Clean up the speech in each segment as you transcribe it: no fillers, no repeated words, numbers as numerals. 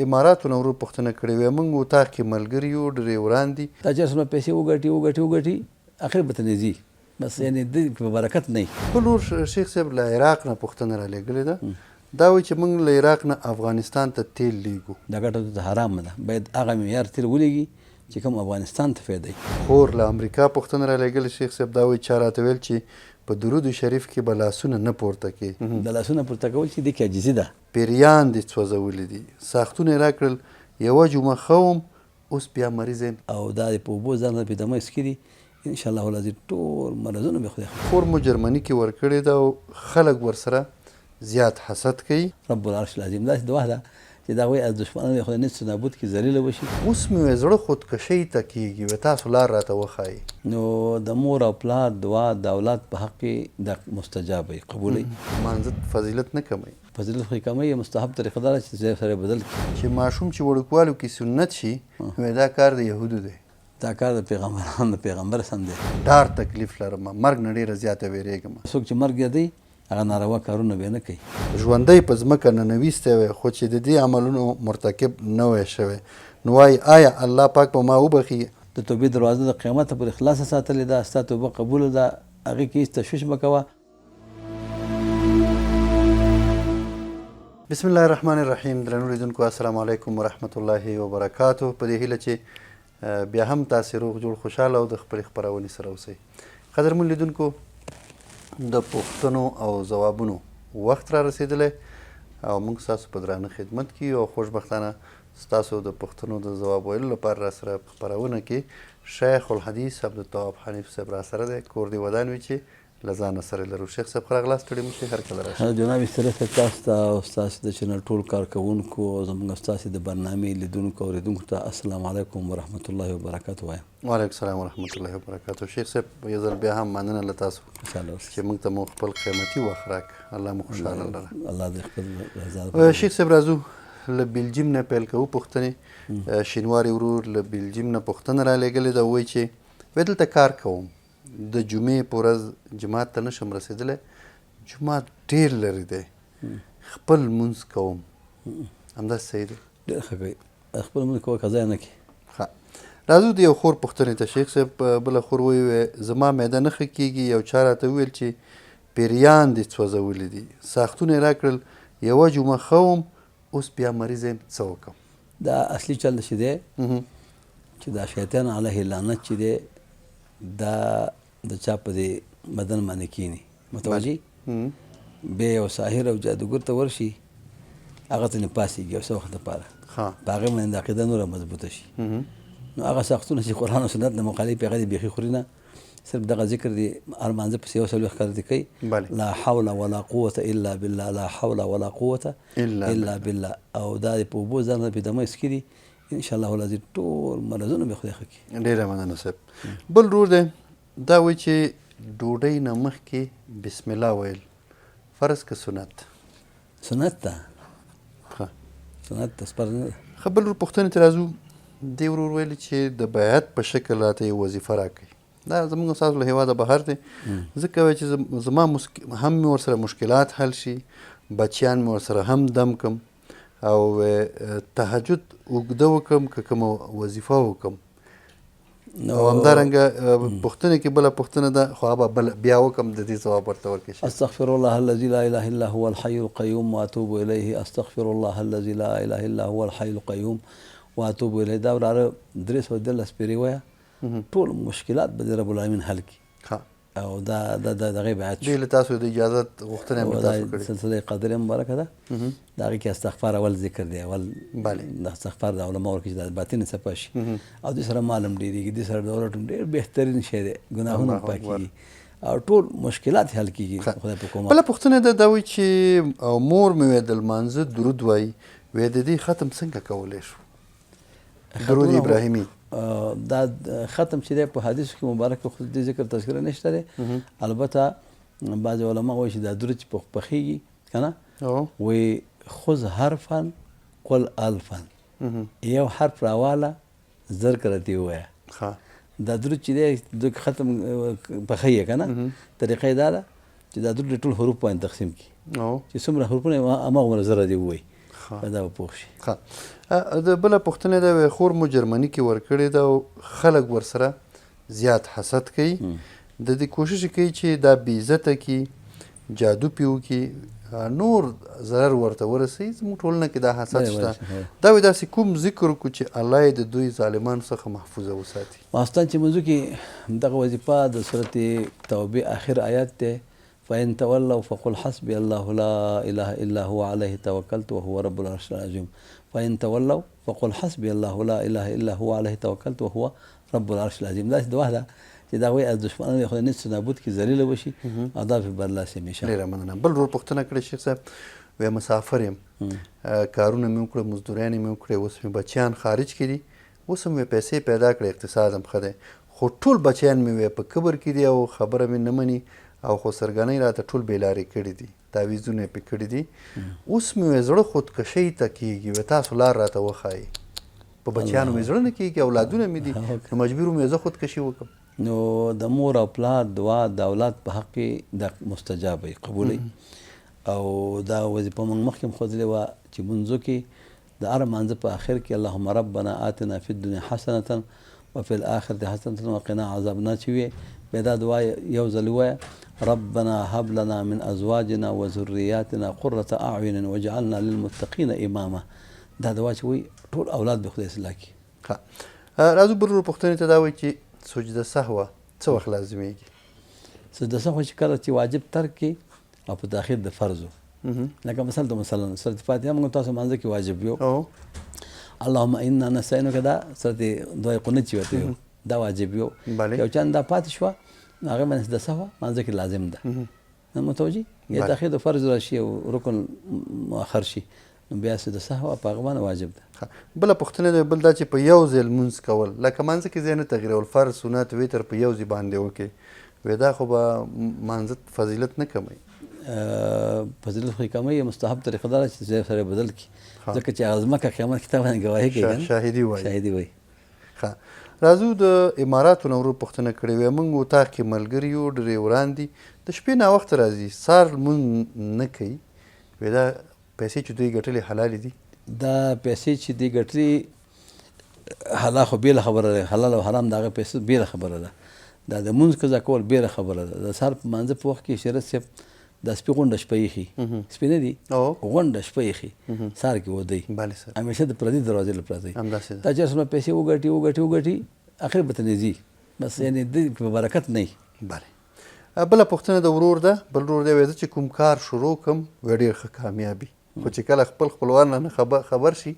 اماراتو نه ورو پوښتنه کړې وې موږ اطاق کې ملګري یو ډریوران دي دا چې څومره پیسې وګټي اخر به ته نه ځي بس یعنې د په برکت نه وي. بل ورور شیخ صاحب له عراق نه پوښتنه رالېږلې ده دا وایي چې موږ له عراق نه افغانستان ته تیل لیږو. دا ګټه ته حرامه ده، باید هغه معیار تیل ولېږي چې کوم افغانستان ته فایده وي. خور له امریکا پوښتنه رالېږلې شیخ صاحب دا وایي چا راته ویل چې په درود شریف کې به لاسونه نه پورته کړي. د لاسونه پورته کول چې دې کې عاجزي ده. پیریان دې سوځولي دي ساختونه یې راکړل یوه جمعه ښه وم اوس بیا مریض یم او دا د په اوبو ځان په دمه اسکي دي انشاءالله العظیم ټول مرضونه به خدای خور مو جرمني کې ورکړې ده او خلک ورسره زیات حسد کوي. رب العرش العظیم داسې دعا ده چې د هغوی از دښمنان یې خدای نیست نابود کړي ذلیله وشي. اوس مې وې زړه خودکشۍ ته کېږي وې تاسو لار راته وښایي. نو د مور او پلار دعا د اولاد په حق کې د مستجاب وي قبولوي. مانځه فضیلت نه کموي. فضیلت خو یې کموي مستحب طریقه ده چې ځای سره بدل کړي. چې ماشوم چې وړوکوالو کې سنت شي وې دا کار د یهودو دی. دا کار د پیغمبرانو د پیغمبر سم دی. ډار تکلیف لرم مرګ نه ډېره زیاته ویرېږم. څوک چې مرګ یادوي هغه ناروا کارونه به نه کوي. ژوندی په ځمکه ننویستی وی خو چې د دې عملونو مرتکب نه وی شوی نو وایي آیا الله پاک به ما وبخي. د توبې دروازه د قیامت پورې خلاصه ساتلې ده ستا توبه قبوله ده هغې کې هېڅ تشویش مه کوه. بسم الله الرحمن الرحیم. درنو لیدونکو السلام علیکم ورحمت الله وبرکاتو. په دې هیله چې بیا هم تاسې روغ جوړ خوشحاله او د خپلې خپرونې سره اوسئ. قدرمن لیدونکو د پوښتنو او ځوابونو وخت را رسېدلی او موږ ستاسو په درانه خدمت کې او خوشبختانه ستاسو د پوښتنو د ځواب ویلو لپاره را سره په خپرونه کې شیخ الحدیث عبدالتواب حنیف صاحب را سره دی. کور دې ودان وي چې له ځانه سره لرو. شیخ صاحب ښه راغلاست ستړي مه شئ هر کله راشئ. جناب استره صاحب تاسو ته او ستاسو د چینل ټول کارکوونکو او زموږ ستاسو د برنامې لیدونکو او اورېدونکو ته السلام علیکم ورحمت الله وبرکاتو وایم. وعلیکم السلام ورحمت الله وبرکاتو. شیخ صاحب یو ځل بیا هم مننه له تاسو چې موږ ته مو خپل قیمتي وخت راک. الله مو خوشحاله لره. الله دې خپل رضا. شیخ صاحب راځو له بلجیم نه پیل کوو پوښتنې. شینواري ورور له بلجیم نه پوښتنه رالېږلې ده وایي چې وایي دلته کار کوم د جمعې په ورځ جماعت ته نشم رسېدلی جماعت ډېر لرې دی خپل لمونځ کوم همداسې صحیح دی. ډېر ښه کوي خپل لمونځ کوه قضا نه کړي. ښه راځو د یو خور پوښتنې ته. شیخ صاحب بله خور وایي زما معده نه ښه کېږي یو چا راته وویل چې پیریان دې سوځولي دي ساختونه یې راکړل یوه جمعه ښه وم اوس بیا مریض یم څه وکړم. دا اصلي چل چې دی چې دا شیطان علیه لعنت چې دی دا د چا په دې بدن باندې کینی متوجه بیا یو ساحر او جادوګر ته ورشي هغه ته نه پاسېږي یو څه وخت دپاره په هغې باندې د عقیده نوره مضبوطه شي. نو هغه ساختونه چې قرآن او سنت نه مخالف هغه دې بیخي خوري نه صرف دغه ذکر دی هر مانځه پسې یو څلوېښت کاله دې کوي لا حول ولا قوة الا بالله لا حول ولا قوة الا بالله او دا د په اوبو ځان پې دمه اسکي دي انشاءالله العظیم ټول مرضونه به خدای ښه کړي. ډېره مننه صاحب. بل ورور دی دا وایي چې ډوډۍ نه مخکې بسم الله ویل فرض که سنت؟ سنت ده. ښه سنت ده سپر نه ده. ښه بل ورور پوښتنې ته راځو. دې ورور ویلي چې د بیعت په شکل راته یو وظیفه راکوي دا زموږ ستاسو له هېواده بهر دی ځکه وایي چې زما هم مې ورسره مشکلات حل شي بچیان مې ورسره هم دم کړم او تهجد اوږده وکړم که کومه وظیفه وکړم او همدارنګه پوښتنې کې بله پوښتنه ده خو هغه به بیا وکړم د دې ځواب ورته ورکړي. استغفر الله الذي لا اله الا هو الحي القيوم واتوب الیه استغفر الله الذي لا اله الا هو الحي القيوم واتوب الیه دا وراره 313 پیرې وایه ټول مشکلات به د رب العالمین حل کړي او دا دغې بیعت شو. دې له تاسو د اجازت غوښتنه هم تاسو کړې. سلسله قدرې مبارکه ده د هغې کې استغفار اول ذکر دی اول د استغفار د علماء ورکړي چې د باطن څپه شي او دې سره مال هم ډېرېږي دې سره دولت هم ډېر بهترین شی دی ګناهونه هم پاکېږي او ټول مشکلات حل کېږي خدای په کومه. بله پوښتنه ده دا وایي چې مور مې وایي د لمانځه درود وایي وایي د دې ختم څنګه کولی شو درود ابراهیمي؟ دا ختم چې دی په حدیثو کې مبارک خو دې ذکر تذکره نشته دی البته بعضې علما وایي چې دا درود چې پخېږي که نه وایي خذ حرفا قل الفا یو حرف راواله زر کرتی ووایه. دا درود چې دی ختم پخیه که نه طریقه یې دا ده چې دا درود ټول حروف باندې تقسیم کړي چې څومره حروفونه هماغومره زره دې ووایي په دا به پوه شي. د بله پوښتنه دا وی خور مو جرمني کې ورکړې ده او خلک ورسره زیات حسد کوي د دې کوشش کوي چې دا بې عزته کړي جادو پې وکړي نور ضرر ورته ورسوي زموږ ټولنه کې دا حسد شته دا وایي داسې کوم ذکر وکړو چې الله یې د دوی ظالمانو څخه محفوظه وساتي. ماستان چې موضوع کې دغه وظیفه د صورت توبې آخر آیات دی فإن تولوا فقل حسبي الله لا إله إلا هو عليه توكلت وهو رب العرش العظيم. فإن تولوا فقل حسبي الله لا إله إلا هو عليه توكلت وهو رب العرش العظيم. داسې دعا ده چې دا وایي از دشمنان خدای نیست نابود کړي ذلیله وشي او دا پې برلاسي مې شه. ډېره مننه. بل ورور پوښتنه کړې شیخ صاحب وی مسافر یم کارونه مې وکړه مزدوریانې مې وکړې اوس مې بچیان خارج کړي اوس هم مې پیسې پیدا کړې اقتصاد هم ښه دی خو ټول بچیان مې وی په کبر کې دي او خبره مې نه مني او خسرګنۍ راته ټول بېلارې کړي دي تعویضونه یې پې کړي دي اوس مې وی زړه خودکشۍ ته کېږي وی تاسو لار راته وښایي په بچیانو مې زړه نه کېږي اولادونه مې دي نو مجبور مې زه خودکشي وکړم. نو د مور او پلار دعا د اولاد په حق کې د مستجابه قبولوي او دا وظیفه موږ مخکې هم ښودلې وه چې منځو کې د هر مانځه په آخر کې اللهم ربنا آتنا فی الدنیا حسنة وفي الآخرة حسنة وقنا عذاب النار چې وي بیا دا دعا یو ځل ووایه ربنا هب لنا من ازواجنا وذریاتنا قرة اعین واجعلنا للمتقین اماما. دا دعا چې وایي ټول اولاد به خدای اصلاح کړي. راځو بل ورور پوښتنې ته دا وایي چې سجده سهوه څه وخت لازمیږي؟ سجده سهوه چې کله چې واجب ترک کړي او په تاخیر د فرضو لکه مثلا سورت فاتحه موږ تاسو مانځه کې واجب یو اللهم انا نستعینک دا سورت دعای قنوت چې ورته یو دا واجب یو یو چند دا پاتې شوه هغه باندې سجده سهوه مانځه کې لازم ده متوجي یا تاخیر د فرض راشي او رکن مؤخر شي نو بیا سجده سهوه په هغه باندې واجب ده. بله پوښتنه ده بل دا چې په یو ځای لمونځ کول لکه مانځه کې ځای نه تغیرول فرض سنت وتر په یو ځای باندې وکړي وی دا خو به مانځه فضیلت نه کموي. فضیلت خو یې کموي مستحب طریقه دا ده چې ځای سره بدل کړي ځکه چې هغه ځمکه قیامت کې تا باندې ګواهي کوي شاهدي وایي. ښه راځو د اماراتو نه ورور پوښتنه کړې وی موږ اتاق کې ملګري یو ډریوران دي د شپې ناوخته راځي سهار لمونځ نه کوي وی دا پیسې چې دوی ګټلې حلالې دي؟ دا پیسې چې دوی ګټلې حلال خو بېله خبره ده حلال او حرام د هغه پیسې بېله خبره ده دا د مونځ قضا کول بېله خبره ده. د سهار په مانځه په وخت کې شریعت صاحب دا سپي غونډه شپه ایښي سپي نه دي غونډه شپه ایښي سهار کې ودی همیشه د پردي دروازې له پراته وي دا چې څومره پیسې وګټي اخر به ته نه ځي بس یعنې د په برکت نه وي. بله بله پوښتنه د ورور ده بل ورور دی وایي زه چې کوم کار شروع کړم وی ډېر ښه کامیابي خو چې کله خپلوان نه خبر شي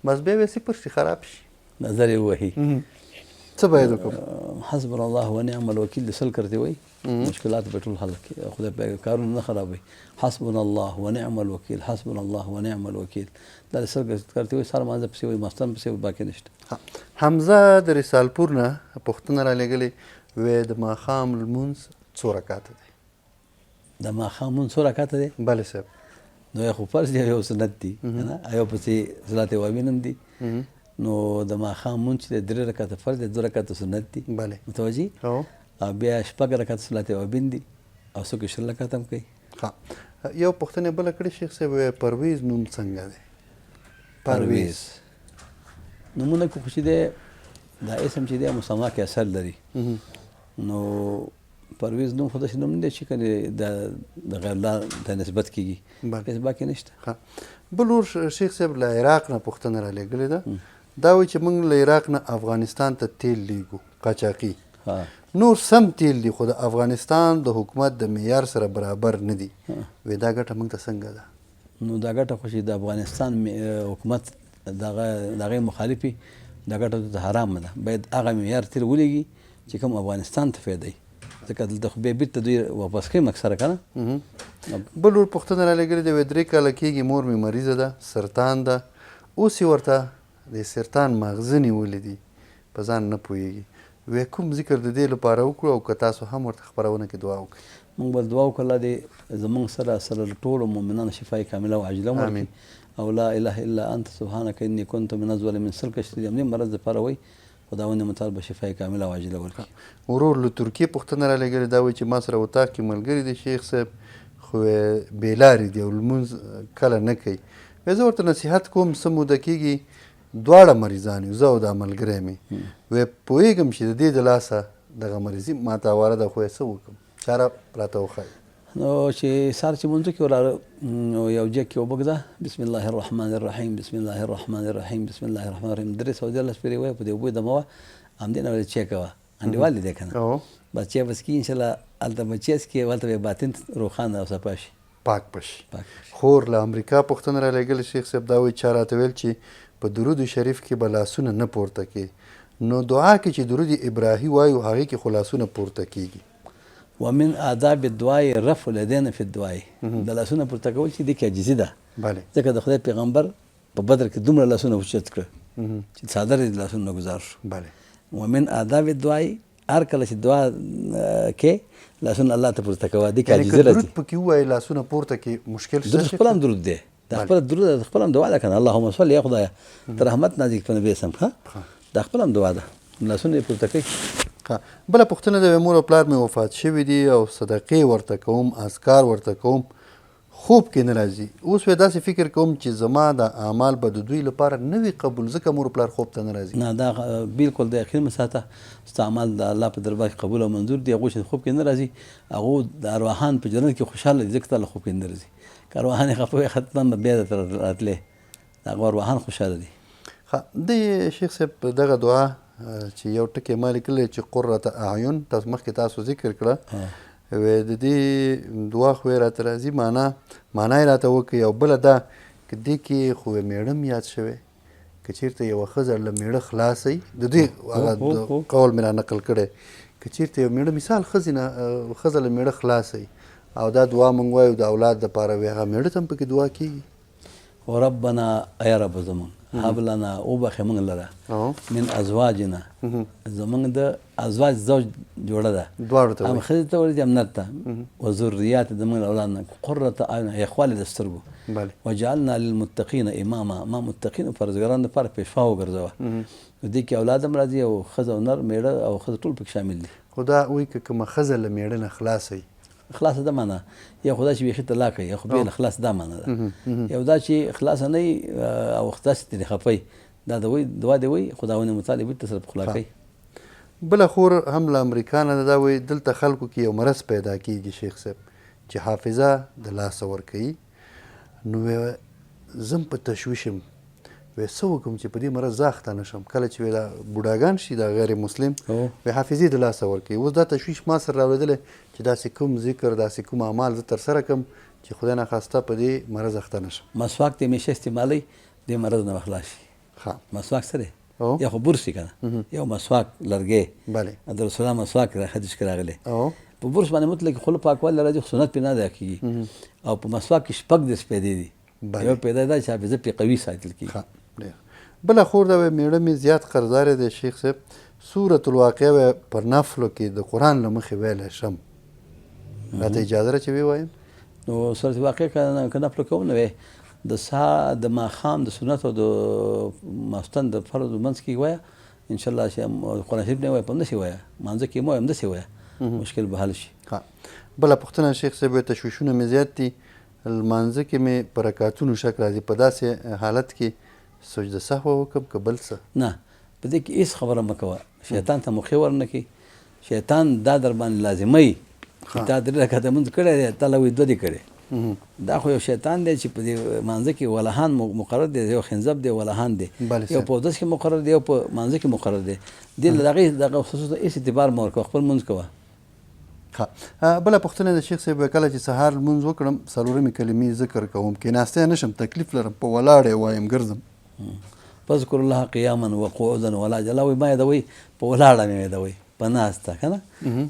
بس بیا وی صفر شي خراب شي نظر یې ووهي څه باید وکړم؟ حسبنا الله ونعم الوکیل د سل کرته وایي مشکلات به ټول حل کړي خدای په کارونه نه خرابوي حسبنا الله ونعم الوکیل حسبنا الله ونعم الوکیل دا د سل کرته وایي سهار مانځه پسې وایي ماښام پسې وایي باقي نشته. حمزه د رسالپور نه پوښتنه رالیږلې وی د ماښام لمونځ څو رکعته دی؟ د ماښام لمونځ څو رکعته دی؟ بله صاحب نو یو خو فرض دی یو سنت دی یو پسې صلات وابین هم دي نو د ماښام لمونځ چې دی 3 رکعته فرض دی 2 رکعته سنت دي متوجي او بیا 6 رکعته صلات وابین دي او څوک 20 رکعته هم کوي. یو پوښتنه بله کړې شیخ صاحب پرویز نوم څنګه دی؟ پرویز نومونه که خو چې دی دا اسم چې دی مسما کې اثر لري نو پرویز نوم خو داسې نوم نه دی چې کنې د غیر الله ته نسبت کېږي هېڅ باقي نشته. بل ور شیخ صاحب له عراق نه پوښتنه رالیږلې ده دا وایي چې موږ له عراق نه افغانستان ته تیل لیږو قاچاقي نور سم تیل دي خو د افغانستان د حکومت د معیار سره برابر نه دي وی دا ګټه موږ ته څنګه ده؟ نو دا ګټه خو چې د افغانستان حکومت د هغې مخالفي دا ګټه ته حرامه ده باید هغه معیار تیل ولیږي چې کوم افغانستان ته فایده وي ځکه دلته خو بیا بېرته دوی واپس کوي اکثره که نه. بل ور پوښتنه رالیږلې ده وی 3 کاله کېږي مور مې مریضه ده سرطان ده اوس یې ورته د سرطان ماغزه نیولې دي په ځان نه پوهېږي وی کوم ذکر د دې لپاره وکړو او که تاسو هم ورته خپرونه کې دعا وکړئ؟ موږ به دعا وکړو الله دې زموږ سره ټولو مؤمنانو شفای کامله او عاجله ورکړي او لا اله الا انت سبحانک انی کنت من الظالمین سل کشتې د همدې مرض دپاره وایي خداوند متعال به شفای کامله او عاجله ورکړي. ورور له ترکیې پوښتنه رالیږلې دا وایي چې ما سره اتاق کې ملګري دي شیخ صاحب خو بېلارې دي او لمونځ کله نه کوي زه ورته نصیحت کوم څه موده کېږي دواړه مریضان یو زه او دا ملګری مې وی پوهېږم چې د دې د لاسه دغه مریضي ماته اواره ده خو یې څه وکړم چاره راته وښایي نو چې سهار چې مونځ کې ولاړه یو جګ کې اوبه ږده بسم الله الرحمن الرحیم بسم الله الرحمن الرحیم بسم الله الرحمن الرحیم 314 پېرې وایه په دې اوبو دمه وه همدې نه ولې چای کوه انډیوال دی که نه بس چای بس کي انشاءالله هلته به چای څکې هلته به باطن روښانه او صفا شي پاک بشي خور له امریکا پوښتنه رالیږلې شیخ صاحب دا وایي چا راته ویل چې په درود شریف کې به لاسونه نه پورته کړي نو دعا کې چې درود ابراهي وایو هغې کې خو لاسونه پورته کېږي ومن آداب الدعاء رفع الیدین فی الدعاء د لاسونه پورته کول چې دې کې عاجزي ده ځکه د خدای پیغمبر په بدر کې دومره لاسونه اوچت کړه چې څادر یې د لاسونو نه ګزار شو ومن آداب الدعاء هر کله چې دعا کې لاسونه الله ته پورته کوه دې کې عاجزي راځي درود پکې ووایي لاسونه پورته کې مشکل شته درود خپل هم درود دی دا خپل درود د خپل هم دعا ده که نه اللهم صل یا خدایه ته رحمت نازل په نبي اسم دا خپل هم دعا ده لاسونه یې پورته کوي بله پوښتنه د مور او پلار مې وفات شوي دي او صدقې ورته کوم اذکار ورته کوم خوب کې نه راځي اوس وی داسې فکر کوم چې زما د اعمال به د دوی لپاره نه وي قبول ځکه مور او پلار خوب ته نه راځي نه دا بالکل د یقین مساته ستا اعمال د الله په دربار کې قبول او منظور دي هغوی چې خوب کې نه راځي هغو د ارواحان په جنت کې خوشحاله دي ځکه تاله خوب کې نه راځي که ارواحان یې خفه وي ختما به بیا درته راتلې د هغو ارواحان خوشحاله دي د شیخ صاحب دغه دعا چې یو ټکی ما لیکلی چې قرة اعین تاسو مخکې تاسو ذکر کړه وی د دې دعا خو یې راته راځي معنا یې راته وکړي او بله دا که دې کې خو میړه م یاد شوی که چېرته یوه ښځه له میړه خلاصوي د دوی هغه قول مې را نقل کړی که چېرته یو میړه مثال ښځه له میړه خلاصوي او دا دعا مونږ وایو د اولاد دپاره وی هغه میړه ته هم پکې دعا کېږي ربنا ای رب زمونږ هب لنا وبخې موږ لره من ازواجنا زمونږ د ازواج زوج جوړه ده هم ښځې ته ورځي هم نر ته و ذریات زمونږ اولاد نه قرة اعین یخوالی د سترګو وجعلنا للمتقین اماما ما متقین پرهیزګارانو دپاره پیشوا وګرځوه دې کې اولاد هم راځي او ښځه او نر میړه او ښځه ټول پکې شامل دي خو دا وایي که کومه ښځه له میړه نه خلاصوي خلاصه ده معنا یا خدا چې بیخي طلاق کوي یا خو بیا خلاص دا معنا ده یو دا چې خلاصه نه او داسې ترې خفوي دا دعا دی وایي خداوند متعال بیرته سره په خلا کوي بله خور هم له امریکا نه دا وایي دلته خلکو کې یو مرض پیدا کېږي شیخ صاحب چې حافظه د لاسه ورکوي نو زم په تشویش یم وی څه وکړم چې په دې مرض زه اخته نه شم کله چې دا بوډاګان شي دا غیر مسلم وی حافظې د لاسه ورکوي اوس دا تشویش ما سره راولېدلی چې داسې کوم ذکر داسې کوم اعمال زه ترسره کړم چې خدای ناخواسته په دې مرض اخته نه شم مسواک ته همیشه استعمالوي دې مرض نه به خلاص شي مسواک څه دی یا خو برس که نه یو مسواک لرګی د رسول الله مسواک حدیث کې راغلی په برس باندې مطلق خوله پاکوالی راځي خو سنت پرې نه ادا کېږي او په مسواک کې 5 پیدې دي یو پیدا ده چې حافظه پرې قوي ساتل کېږي بله خور دا وی میړه مې زیات قرضدار دی شیخ صاحب سورة الواقعه به پر نفلو کې د قرآن له مخې ویلی شم راته اجازه ده چې ووایم نو سورة الواقعه که نفلو کې هم نه وی د ماښام د سنت او د ماخوستن د فرض منځ کې وایه انشاءالله چې قرآن شریف نه وایه په همداسې وایه مانځه کې مو همداسې وایه مشکل به حل شي بله پوښتنه شیخ صاحب تشویشونه مې زیات دي لمانځه کې مې په رکعتونو شک راځي په داسې حالت کې سجده سهو وکړم که بل څه نه په دې کې هېڅ خبره مه کوه شیطان ته موخې ورنه کړي شیطان دا در باندې لازموي چې تا 3 رکعته لمونځ کړی دی تا له وایي 2 دې کړی دا خو یو شیطان دی چې په دې مانځه کې ولهان مقرر دی یو خنزب دی ولهان دی یو په اودس کې مقرر دی یو په مانځه کې مقرر دی دې له دغه خصوص هېڅ اعتبار مه ورکوه خپل لمونځ کوه بله پوښتنه د شیخ صاحب کله چې سهار لمونځ وکړم 4 کلمې ذکر کوم کېناستی نه شم تکلیف لرم په ولاړې وایم ګرځم فذکر الله قیاما وقعودا ولا جلا وایي ما یادوئ په ولاړه مې یادوئ په ناسته که نه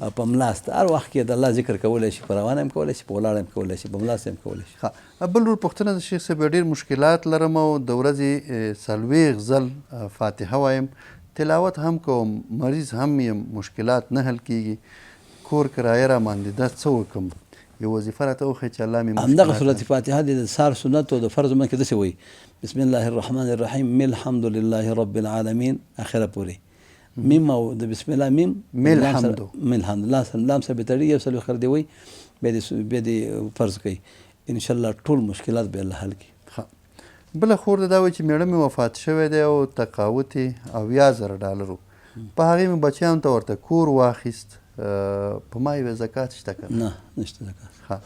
او په ملاسته هر وخت کې د الله ذکر کولی شي په روانه هم کولی شي په ولاړه هم کولی شي په ملاسته هم کولی شي بل ډول پوښتنه د شیخ صاحب ډېر مشکلات لرم او د ورځې 40 ځل فاتحه وایم تلاوت هم کوم مریض هم یم مشکلات نه حل کېږي کور کرایه را باندې دا څه وکړم یو وظیفه راته وښیه چې الله مې همدغه سورت فاتحه د سهار سنت او د فرض منځ کې داسې وایي بسم الله الرحمن الرحیم الحمد لله رب العالمین اخره پورې میم او د بسم الله میم مل حمد لام سره بتړي یو څلوېښت خر دی وایي بیا دې فرض کوي انشاءالله ټول مشکلات به الله حل کړي بله خور ده دا وایي چې میړه مې وفات شوی دی او تقاوت یې 80,000 ډالرو په هغې مې بچیانو ته ورته کور واخیست په ما یې زکات شته که نه نشته زکات. ښه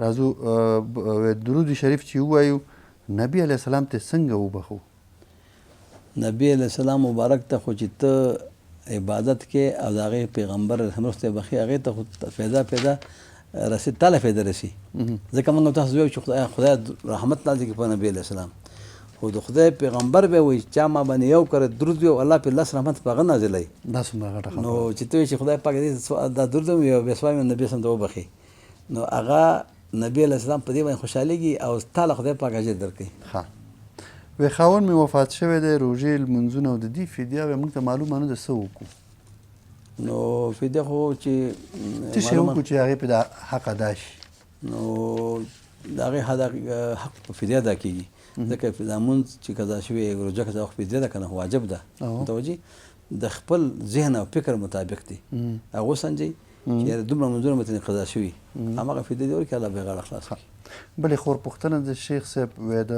راځو درود شریف چې ووایو نبي علیه السلام ته څنګه وبخو؟ نبی علیه السلام مبارک ته خو چې ته عبادت کې او د هغې پیغمبر مرسته بخي هغې ته خو پیدا رسید تاله فایده رسي. ځکه موږ تاسو وایو چې خدای رحمت نازل کړي په نبی علیه السلام، خو د خدای پیغمبر به وایي چا ما باندې یو کړی درود وي او الله پرې لس رحمت په هغه نازلوي. دا څومره غټه خبره. نو چې ته وایې چې خدای پاک دې دا درود مې یو بې سوال مې نبي سم ته وبخي، نو هغه نبی علیه السلام په دې باندې خوشحالېږي او تاله خدای پاک اجر درکوي. ښه وی خاوند مې وفات شوی دی، روژې لمونځونه او د دې فدیه به موږ ته معلومه نه ده څه وکړو؟ نو فدیه خو چې څه شی وکړو چې هغې پې د حق ادا شي؟ نو د هغې حق په فدیه ادا کېږي، ځکه لمونځ چې قضا شوی روژه قضا وخت فدیه ده که نه واجب ده متوجې د خپل ذهن او فکر مطابق دی هغه وسنجئ چې یاره دومره لمونځونه مې ترې قضا شوي هماغه فدیه دې ورکړي الله به یې غاړه خلاص کړي. بلې خور پوښتنه د شیخ صاحب وی د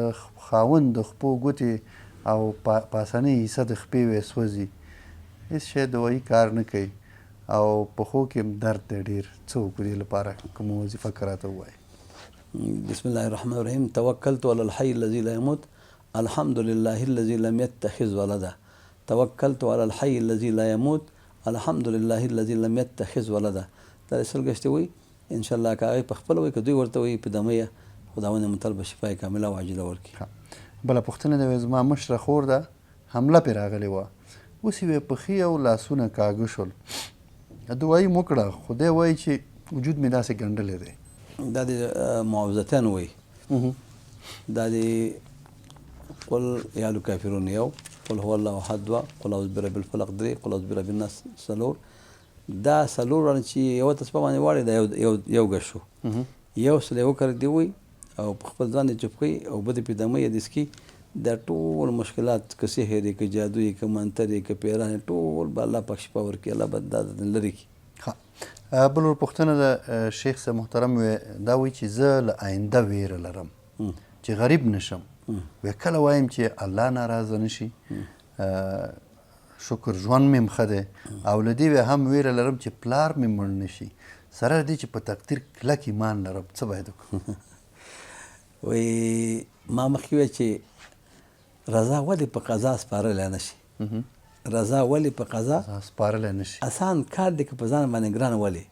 خاوند د خپو ګوتې او پاسنۍ حصه د خپې وی سوځي، هېڅ شی دوایي کار نه کوي او پښو کې هم درد دی ډېر، څه وکړو دې لپاره کومه وظیفه که راته ووایي؟ بسم الله الرحمن الرحیم. توکلت علی الحی الذی لا یموت الحمد لله الذی لم یتخذ ولدا. توکلت علی الحی الذی لا یموت الحمد لله الذی لم یتخذ ولدا. دا سل گشته وي ان شاء الله که هغې په خپله وایي که دوی ورته وایي په دمه یې خداوند متعال به شفای کامله او عاجله ورکړي. بله پوښتنه ده زما مشره خور ده حمله پرې راغلې وه، اوس یې پښې او لاسونه کاږه شول، دعایي مو کړه خو دی وایي چې وجود مې داسې ګنډلی دی. دا د معوذتین وایي، دا د قل یا الکافرون یو، قل هو الله احد دوه، قل اعوذ برب الفلق درې، قل اعوذ برب الناس څلور. دا څلور چې یوه تسبه باندې واړې دا یو ګش شو، یو سل یې وکړ دی وایي او په خپل ځان یې چوپ کوي او بده پې دمه یې دسکي. دا ټول مشکلات که سحر یې که جادو یې که منتر یې که پیران یې ټول به الله پاک شفا ورکړي، الله به دا لرې کړي. بل ور پوښتنه ده شیخ صاحب محترم دا وایي چې زه له آینده ویره لرم چې غریب نشم، وی کله وایم چې الله ناراضه نشي، شکر ژوند مې ښه دی او له دې هم ویره لرم چې پلار مې مړ نشي، سره له دې چې په تقدیر کلک ایمان لرم، څه باید وکړم؟ وایي ما مخکې ویل چې رضا ولې په قضا سپارلی نه شي؟ رضا ولې په قضا سپارلی نه شي؟ اسان کار دی که په ځان باندې ګران ولې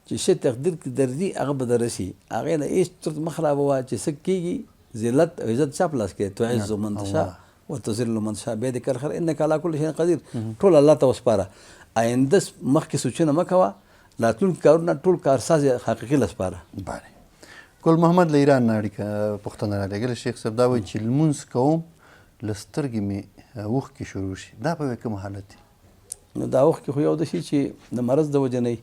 چې شی تقدیر کې درځي هغه به دررسي، هغې نه هېڅ چرت مه خرابوه چې څه کېږي ذلت او عزت چا په لاس کې تعز من تشاء وتذل من تشاء بيدک الخير انک علی کل شیء قدیر. ټول الله ته وسپاره، آینده مخکې سوچونه مه کوه، راتلونکي کارونه ټول کارساز حقیقي لسپاره. بله ګل محمد له ایران نه اړیکه پوښتنه رالیږله شیخ صاحب دا وایي چې لمونځ کوم له سترګې مې اوښکې شروع شي، دا به کوم حالت دی؟ نو دا اوښکې خو یو د شي چې د مرض د وجې نه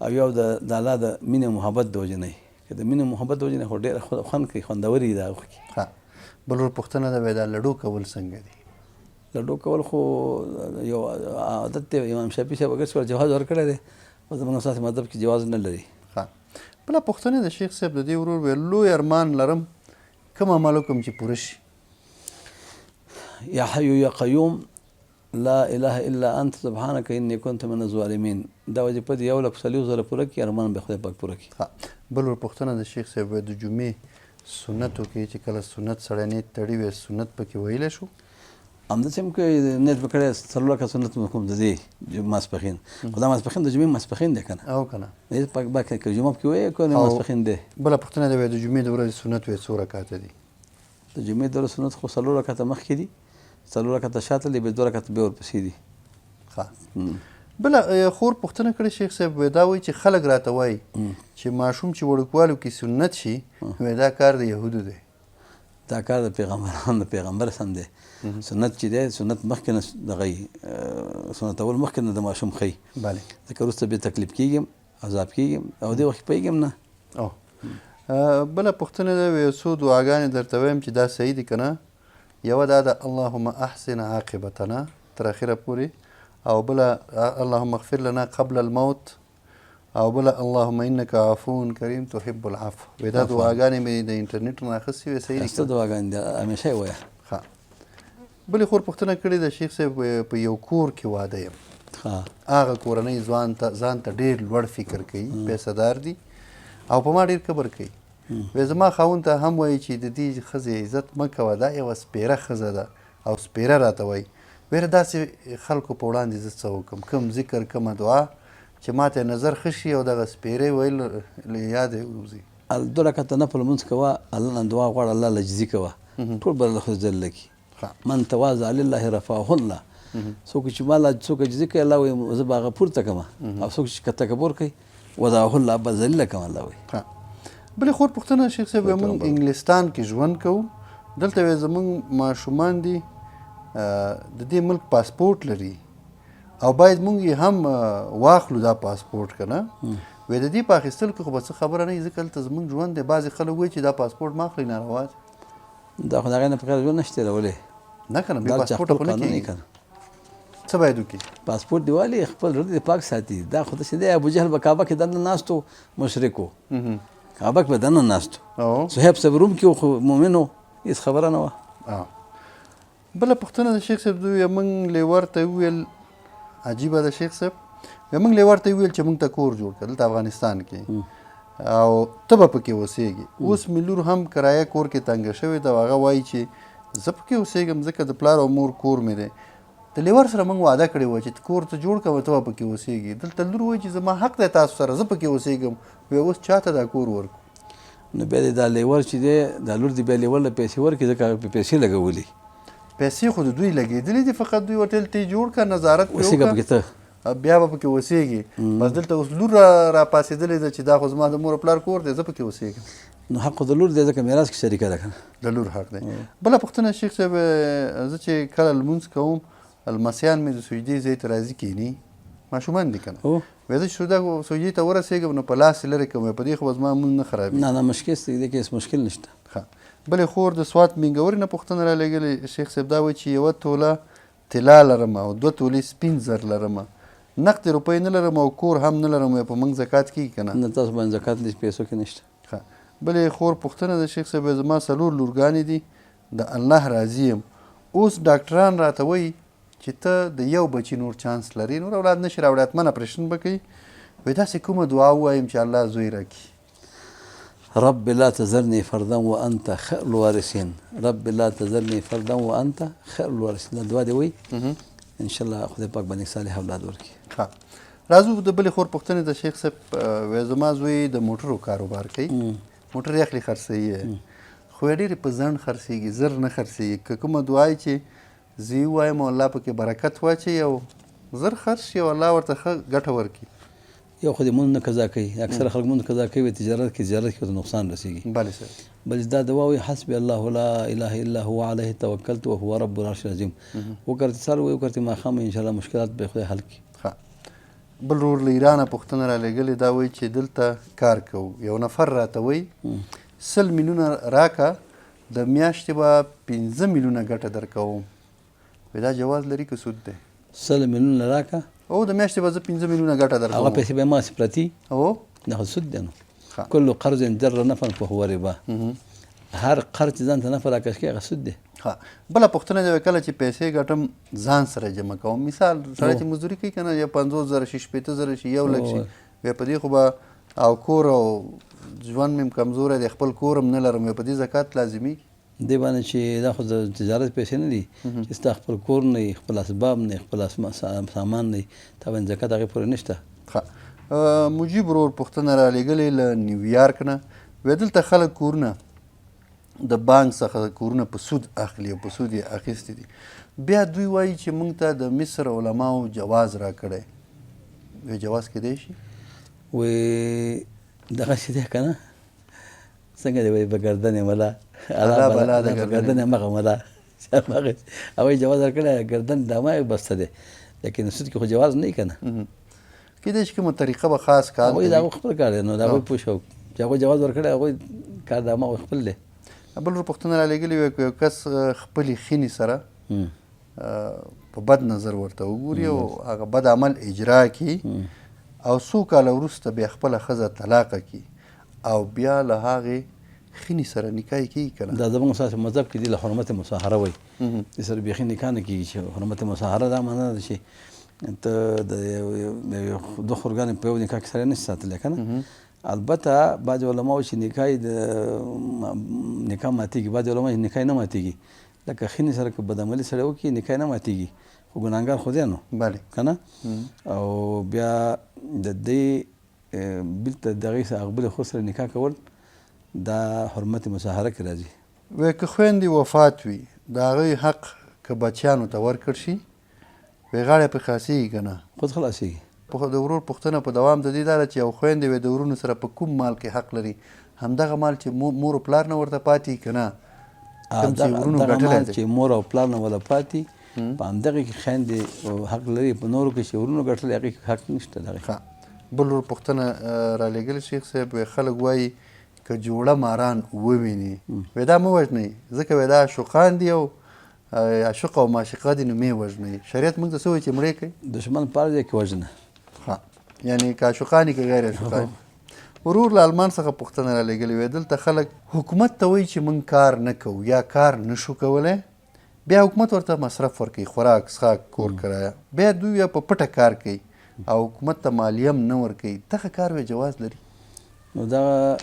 او یو د الله د مینې محبت د وجې نه، که د مینې محبت د وجې نه خو ډېره خوند کوي، خوندورې دي دا اوښکې. ښه بل ور پوښتنه ده دا لډو کول څنګه دي؟ لډو کول خو یو عادت دی، امام شافعي صاحب اګر جواز ورکړی دی او زموږ اساسي مذهب کې جواز نه لري. ښه بله پوښتنه ده شیخ صاحب د دې ورور ویل لوی ارمان لرم کوم عمل وکړم چې پوره شي؟ یا حی یا قیوم لا اله الا انت سبحانك انی کنت من الظالمین. دا وظیفه د یو لک صلیو زره پوره کړي، ارمان به خدای پاک پوره کړي. بل ور پوښتنه د شیخ صاحب د جمعې سنتو کې چې کله سنت سړی نیت تړي وي سنت پکې ویلی شو؟ همداسې هم که نیت به کړی څلور رکعته سنت کوم د دې ماسپښین، خو دا ماسپښین د جمعې ماسپښین دی که نه؟ او که نه که جمعه پکې وایي که ماسپښین دی. بله پوښتنه ده د جمعې د ورځې سنت وی څو رکعته دي؟ د جمعې د ورځې سنت خو څلور رکعته مخکې دي، څلور رکعته شاته دي، بیا دوه رکعته بیا ورپسې دي. ښه بله خور پوښتنه کړې شیخ صاحب دا وایي چې خلک راته وایي چې ماشوم چې وړوکوالو کې سنت شي دا کار د یهودو دی. دا کار د پیغمبرانو د پیغمبر سم دی. سنت چې دی سنت مخکې نه دغه سنت اول مخکې نه د ماشوم ښي، بله ځکه وروسته بیا تکلیف کېږي عذاب کېږي او دې وخت پوهېږم نه. بله پوښتنه ده یو څو دعاګانې درته وایم چې دا صحیح دي که نه؟ یوه دا ده اللهم احسن عاقبتنا تر اخره پورې، او بله اللهم اغفر لنا قبل الموت، او بله اللهم انک عفو کریم تحب العفو. وایي دا دعاګانې مې د انټرنیټ نه اخیستې وې. صحیح دي ښایسته دعاګانې دي، همیشه یې وایه. ښه. بلې خور پوښتنه کړې ده شیخ صاحب، په یو کور کې واده یم، هغه کورنۍ ځان ته ډېر لوړ فکر کوي، پیسه دار دي او په ما ډېر کبر کوي. وایي زما خاوند ته هم وایي چې د دې ښځې عزت مه کوه، دا یوه سپېره ښځه ده او سپېره راته وایي. ویره داسې خلکو په وړاندې زه څه وکړم، کوم ذکر کومه دعا چې ماته نظر ښه شي او دغه سپېرې ویل له یاده ووځي. 2 رکعته نفل لمونځ کوه، الله نه دعا غواړه، الله لجزي کوه، ټول به الله جل کي. من تواضع لله رفعه الله. څوک چې ما څوک عجزي کوي الله وایي زه به هغه پورته کوم، او څوک چې تکبر کوي وضعه الله به ذلیله کوم الله وایي. بلې خور پوښتنه شیخ صاحب، موږ انګلستان کې ژوند کوو، دلته وایي زموږ ماشومان دي د دې ملک پاسپورټ لري او باید موږ یې هم واخلو دا پاسپورټ که نه. وایي د دې په اخیستلو کې خو به څه خبره نه وي، ځکه هلته زموږ ژوند دی. بعضې خلک وایي چې دا پاسپورټ ما اخلي ناروا دی. دا خو د هغې نه په خیر ژوند نشي تېرولی. نه که نه بې پاسپورټه خو نه کېږي. څه باید وکړي؟ پاسپورټ دې والي، خپل زړه دې پاک ساتي. دا خو داسې دی ابوجهل به کعبه کې دننه ناست و، مشرک و، کعبه کې به دننه ناست و، صهیب صاحب روم کې و خو مؤمن و، هېڅ خبره نه وه. بله پوښتنه د شیخ صاحب دوی موږ لیور ته وویل، عجیبه ده شیخ صاحب، موږ لیور ته وویل چې موږ ته کور جوړ کړه دلته افغانستان کې او ته به پکې اوسېږي. اوس مې لور هم کرایه کور کې تنګه شوې ده او هغه وایي چې زه پکې اوسېږم ځکه د پلار او مور کور مې دی. د لیور سره موږ وعده کړې وه چې کور ته جوړ کړه ته به پکې اوسېږي. دلته لور وایي چې زما حق دی تاسو سره، زه پکې اوسېږم. وایي اوس چاته دا کور ورکړو؟ نو بیا دې دا لیور چې دی دا لور دې بیا لیور له پیسې ورکړي، ځکه هغه پیسې لګولي. پیسې خو د دوی لګېدلې دي، فقط دوی هوټل ته یې جوړ کړه، نظارت پرې اوسېږه پکې ته، بیا به پکې اوسېږي. بس دلته اوس لور را پاڅېدلې ده چې دا خو زما د مور پلار کور دی، زه پکې اوسېږم. نو حق د لور دی ځکه میراث کې شریکه ده که نه، د لور حق دی. بله پوښتنه شیخ صاحب، زه چې کله لمونځ کوم لمسیان مې د سجدې ځای ته راځي کښېني، ماشومان دي که نه، وایي زه چې سجدې ته ورسېږم نو په لاس یې لرې کوم، په دې خو به زما لمونځ نه خرابېږي. نه مشکل دې کې هېڅ مشکل نشته. بلې خور د سوات مینګورې نه پوښتنه رالېږلې شیخ صاحب، دا وایي چې 1 توله طلا لرم او 2 تولې سپین زر لرم، نقد روپۍ نه لرم او کور هم نه لرم، په موږ زکات کېږي که نه؟ نه تاسو باندې زکات دې پیسو کې نشته. بلې خور پوښتنه د شیخ صاحب، زما 4 لورګانې دي، د الله راضي یم. اوس ډاکټران راته وایي چې ته د یو بچي نور چانس لري، نور اولاد نشي راوړی، حتمن اپریشن به کوي. وایي داسې کومه دعا ووایم چې الله زوی راکړي؟ رب لا تذرني فردا وانت خير الوارثين، رب لا تذرني فردا وانت خير الوارثين. دا دعا دی وایي ان شاء الله خدای پاک باندې صالح اولاد ورکړي. راځو د بلې خور پوښتنې د شیخ صاحب. وایي زما زوی د موټرو کاروبار کوي، موټر یې اخلي خرڅوي یې، خو یې ډېرې په ځنډ خرڅېږي، زر نه خرڅېږي. که کومه دعا یې چې زه یې ووایم او الله پکې برکت واچوي او زر خرڅ شي او الله ورته ښه ګټه ورکړي. یو خو دې مونږ نه قضا کوي، اکثره خلک مونږ قضا کوي، تجارت کې ورته نقصان رسېږي. بله صاحب. بل دا دعا وایي حسبي الله لا اله الا هو عليه توکلت وهو رب العرش العظیم. وکړتې سهار وایي وکړتې ماښام انشاءالله مشکلات به خدای حل کړي. بل ورور له ایرانه پوښتنه رالېږلې، دا وایي چې دلته کار کوو، یو نفر راته وایي 100 میلیونه راکه، د میاشتې به 15 میلیونه ګټه درکوم. وایي دا جواز لري که سود دی؟ 100 میلیونه راکه او د میاشتې به زه 15 میلیونه ګټه درکوم. هغه پیسې به ما سې پرتي او دا خو سود دی. نو کل قرض جر نفع فهو ربا، هر قرض چې ځان ته نفع راکش کوي هغه سود دی. بله پوښتنه دی، کله چې پیسې ګټم ځان سره جمع کوم، مثال سړی چې مزدوري کوي که نه، یا 50,000 شي، 80,000 شي، 1 لک شي، بیا په دې خو به او کور او ژوند مې کمزوری دی، خپل کور هم نه لرم، په دې زکات لازمي دې باندې چې دا خو د تجارت پیسې نه دي چې ستا خپل کور نه وي، خپل اسباب نه وي، خپل سامان نه وي، تا باندې زکات هغې پورې نشته. مجیب ورور پوښتنه رالېږلې له نیویارک نه، وایي دلته خلک کورونه د بانک څخه کورونه په سود اخلي او په سود یې اخیستي دي، بیا دوی وایي چې موږ ته د مصر علماو جواز راکړی. وایي جواز کیدی شي؟ وایي دغسې دی که نه، څنګه دی وایي په ګردن یې ملا الله بلا د ګردن یې مغه ملا، هغوی جواز راکړی، ګردن د هماغې بسته دی، لیکن سود کې خو جواز نه وي که نه. کیدای شي کومه طریقه به خاص کار هغوی د هغوی خپل کار دی، نو د هغوی پوه شو چې هغوی جواز ورکړی، هغوی کار د هماغوی خپل دی. بل ورور پوښتنه رالېږلې وي، که یو کس خپلې ښځې سره په بد نظر ورته وګوري او هغه بد عمل اجرا کړي او څو کاله وروسته بیا خپله ښځه طلاقه کړي او بیا له هغې خینې سره نکاح کېږي که نه؟ دا زموږ ستاسو مذهب کې دي له حرمت مصاهره وایي دې سره بیخي نکاح نه کېږي چې حرمت مصاهره دا معنا ده چې ته د دوه خورګانې په یو نکاح کې سره نشي ساتلی که نه. البته بعضې علما وایي چې نکاح ماتېږي، بعضې علما وایي نکاح نه ماتېږي. لکه خینې سره که بدعملي سړی وکړي نکاح نه ماتېږي، خو ګناهګار خو دی نو که نه. او بیا د دې بېلته د هغې سره بلې خور سره نکاح کول دا حرمت مصاهره کې راځي. وایي که خویندې وفات وي د هغوی حق که بچیانو ته ورکړ شي وایي غاړه پرې خلاصېږي که نه؟ خود خلاصېږي. د ورور پوښتنه په دوام د دې دا ده چې یو خویندې وایي د ورونو سره په کوم مال کې حق لري؟ همدغه مال چې مور او پلار نه ورته پاتې که نه؟ دغه مال چې مور او پلار نه ولا پاتې په همدغې کې خویندې حق لري، په نورو کې چې ورونو ګټلی هغې کې حق نشته. دغه بل ورور پوښتنه رالیږلې شیخ صاحب، خلک وایي که جوړه ماران وویني وایي دا مه وژنئ ځکه وایي دا عاشقان دي او عاشق او معشوقه دي نو مې وژنئ. شریعت موږ ته څه وایي چې مړې کوي؟ دشمن په هر ځای کې وژنه. یعنې که عاشقان که غیر عاشقان. ورور له المان څخه پوښتنه رالیږلې وایي دلته خلک حکومت ته وایي چې موږ کار نه کوو یا کار نه شو کولی، بیا حکومت ورته مصرف ورکوي، خوراک څښاک کور کرایه، بیا دوی بیا په پټه کار کوي او حکومت ته مالیه هم نه ورکوي. دغه کار وایي جواز لري؟ نو دغه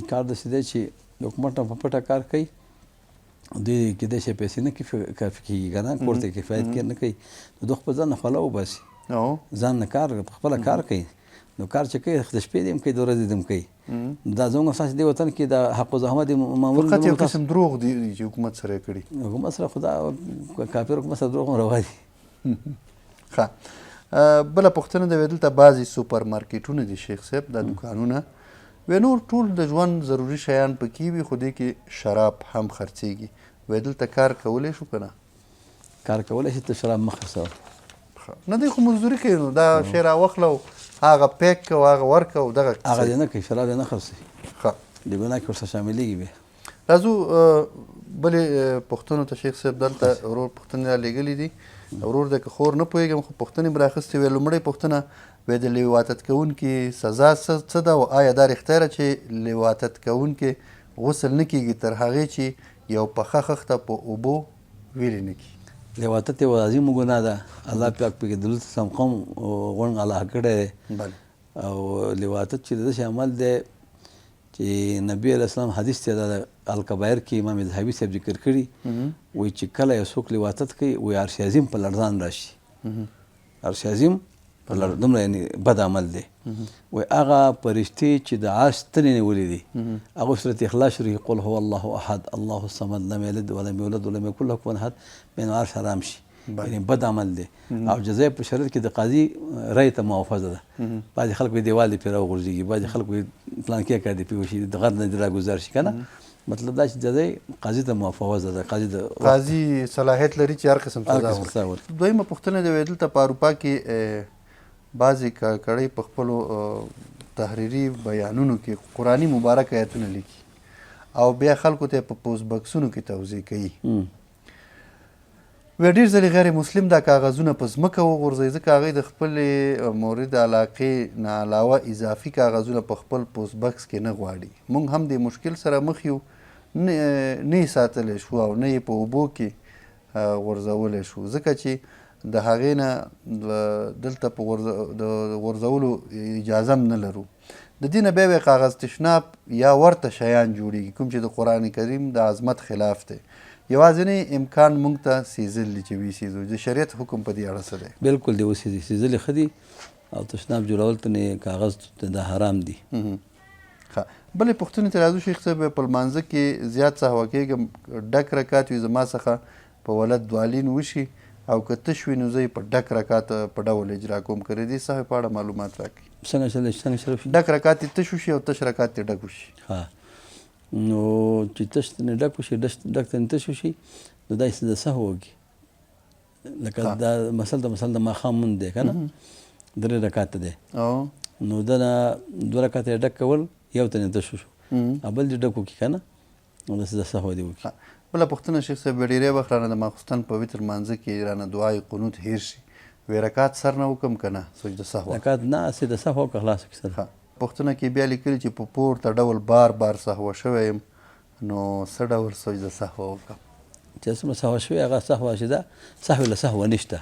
کار داسې دی چې د حکومت نه په پټه کار کوي، دوی کېدای شي پیسې نه کافي کېږي که نه، کور ته کفایت کې نه کوي، نو دوی خپل ځان نه خوله وباسي، ځان نه کار په خپله کار کوي. نو کار چې کوي د شپې دې هم کوي د ورځې دې هم کوي. دا زموږ ستاسې دې وطن کې د حق و زحمت معمول فقط یو قسم دروغ دي چې حکومت سره یې کړي. حکومت سره خو دا کافر حکومت سره دروغ هم روا دي. ښه بله پوښتنه ده، دلته بعضې سوپر مارکیټونه دي شیخ صاحب، دا دوکانونه وایي نور ټول د ژوند ضروري شیان پکې وي خو دې کې شراب هم خرڅېږي، وایي دلته کار کولی شو که نه؟ کار کولی شي، ته شراب مه خرڅوه. نه دی خو مزدوري کوي، نو دا شی راواخله او هغه پیک که او هغه ورکه او دغه هغه دې نه کوي، شراب دې نه خرڅوي، ښه د ګناه کې ورسره شاملېږي. بیا راځو بلې پوښتنو ته شیخ صاحب. دلته ورور پوښتنې رالیږلي دي، ورور دی که خور نه پوهېږم خو پوښتنې مې رااخیستې وې. لومړۍ پوښتنه وایي د لواطت کوونکي سزا څه ده او آیا دا رښتیا ده چې لواطت کوونکي غسل نه کېږي تر هغې چې یو پخه خښته په اوبو ویلې نه کړي؟ لواطت یو عظیمه ګناه ده، الله پاک پکې د لوط اسلام قوم غونډ الله کړی دی. او لواطت چې د داسې عمل دی چې نبي علیه السلام حدیث دی د الکبایر کې امام ذهبي صاحب ذکر کړي، وایي چې کله یو څوک لواطت کوي وایي عرش عظیم په لړزان راشي. عرش عظیم دومره یعنې بد عمل دی. وایي هغه فرشتې چې د عرش تنې نیولې دي هغه سورت اخلاص شروع قل هو الله احد الله الصمد لم یلد ولم یولد ولم یکن له کفوا احد بین عرش حرام شي، یعنې بد عمل دی. او جزا په شریعت کې د قاضي رأی ته موافظه ده. بعضې خلک وایي دیوال دې پرې راوغورځېږي، بعضې خلک وایي پلانکې کار دې پرې وشي، د غر نه دې راګذار شي که نه. مطلب دا چې جزا قاضي ته موافظه ده، قاضي صلاحیت لري چې هر قسم سزا ورکړي. دویمه پوښتنه ده، وایي دلته په اروپا کې بعضې کړۍ په خپلو تحریري بیانونو کې قرآني مبارک آیتونه لیکي او بیا خلکو ته په پوسټ بکسونو کې توضیح کوي. وایي ډېر ځلې غیر مسلم دا کاغذونه په ځمکه وغورځوي ځکه هغوی د خپلې مورد علاقې نه علاوه اضافي کاغذونه په خپل پوسټ بکس کې نه غواړي. موږ هم د مشکل سره مخ یو، نه یې ساتلی شو او نه یې په اوبو کې غورځولی شو ځکه چې د هغې نه دلته په غورځولو اجازه هم نه لرو. د دې نه بیا کاغذ تشناب یا ورته شیان جوړېږي کوم چې د قرآن کریم د عظمت خلاف دی. یوازینی امکان موږ ته سیزل دي چې وسیزو. د شریعت حکم په دې اړه څه دی؟ بالکل دی وسیزي، سیزل ښه دي او تشناب جوړول ته نه کاغذ د حرام دي. ښه بلې پوښتنې ته راځو شیخ صاحب. په لمانځه کې زیات سهوه کېږم، ډک رکات وي زما څخه په ولد دوالین وشي او که تش وي نو زه یې په ډک رکات په ډول اجرا کوم. که د دې صحوې په اړه معلومات راکړي. څنګه شروع شي؟ ډک رکات یې تش وشي او تش رکات یې ډک وشي. نو چې تش نه ډک وشي، ډک ته نه تش وشي، نو دا یې د سهو وکړي. لکه دا مثل د ماښام مونځ دی که نه، 3 رکاته دی، نو د نه 2 رکاته یې ډک کول، یو ته نه تش وشو، بل دې ډک وکړي که نه، نو داسې د سهو دې وکړي. بله پوښتنه شیخ صاحب، ډېری وخت رانه د ماخوستن په وتر لمانځه کې رانه دعای قنوت هیر شي وی رکعت سر نه وکم که نه سجده سهو؟ رکعت نه هسې د سهو وکړه خلاصه کړه سر. پوښتنه کې بیا لیکلي چې په پورته ډول بار بار سهوه شوی یم نو څه ډول سجده سهوه وکړم؟ چې څومره سهوه شوې هغه سهوه چې ده سهو له سهوه نشته.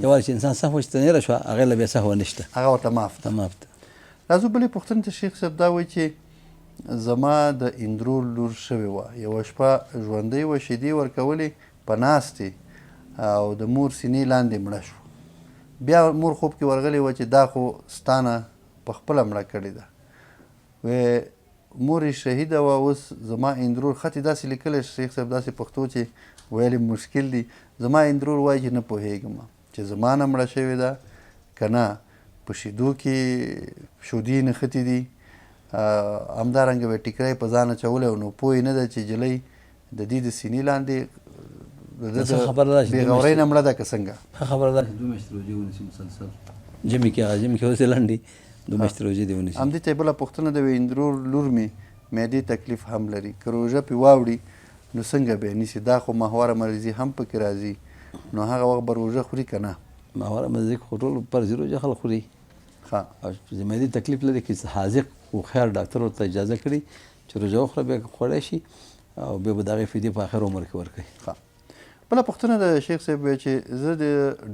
یوازې چې انسان سهوه چې تنیره شوه هغې له بیا سهوه نشته، هغه ورته معاف ده. معاف ده. راځو بلې پوښتنې ته شیخ صاحب دا وایي چې زما د اندرو لور شوې وه، یوه شپه ژوندۍ وه، شیدې ورکولې په ناستې او د مور سینې لاندې مړه شوه. بیا مور خوب کې ورغلې وه چې دا خو ستانه په خپله مړه کړې ده. وی مور یې شهیده وه، اوس زما اندرور خط یې داسې لیکلی شیخ صاحب داسې پښتو چې ویل مشکل دي. زما اندرور وایي چې نه پوهېږم چې زما نه مړه شوې ده که نه په شیدو کې شودې نښتې دي، همدارنګه به ټیکری په ځان اچولی او نو پوه یې نه ده چې جلۍ د دې د سینې لاندې بېغورۍ نه مړه ده که څنګه؟ ښه خبره ده چې 2 میاشتې روژې ونیسي مسلسل ژمي کې اوس یې لنډ دي، 2 میاشتې روژې دې ونیسي. همدې ته یې بله پوښتنه د اندرور لور مې معدې تکلیف هم لري، که روژه پې واوړي نو څنګه به یې نیسي؟ دا خو ماهواره مرضي هم پکې راځي، نو هغه وخت به روژه خوري که نه؟ ماهواره مرضي خو ټول فرضي روژه خلک خوري. او چې معدې تکلیف لري که حاذق هوښیار ډاکټر ورته اجازه کړي چې روژه وخوره بیا خوړی شي او بیا به د هغې فدیې په آخر عمر کې ورکوي. بله پوښتنه د شیخ صاحب وی چې زه د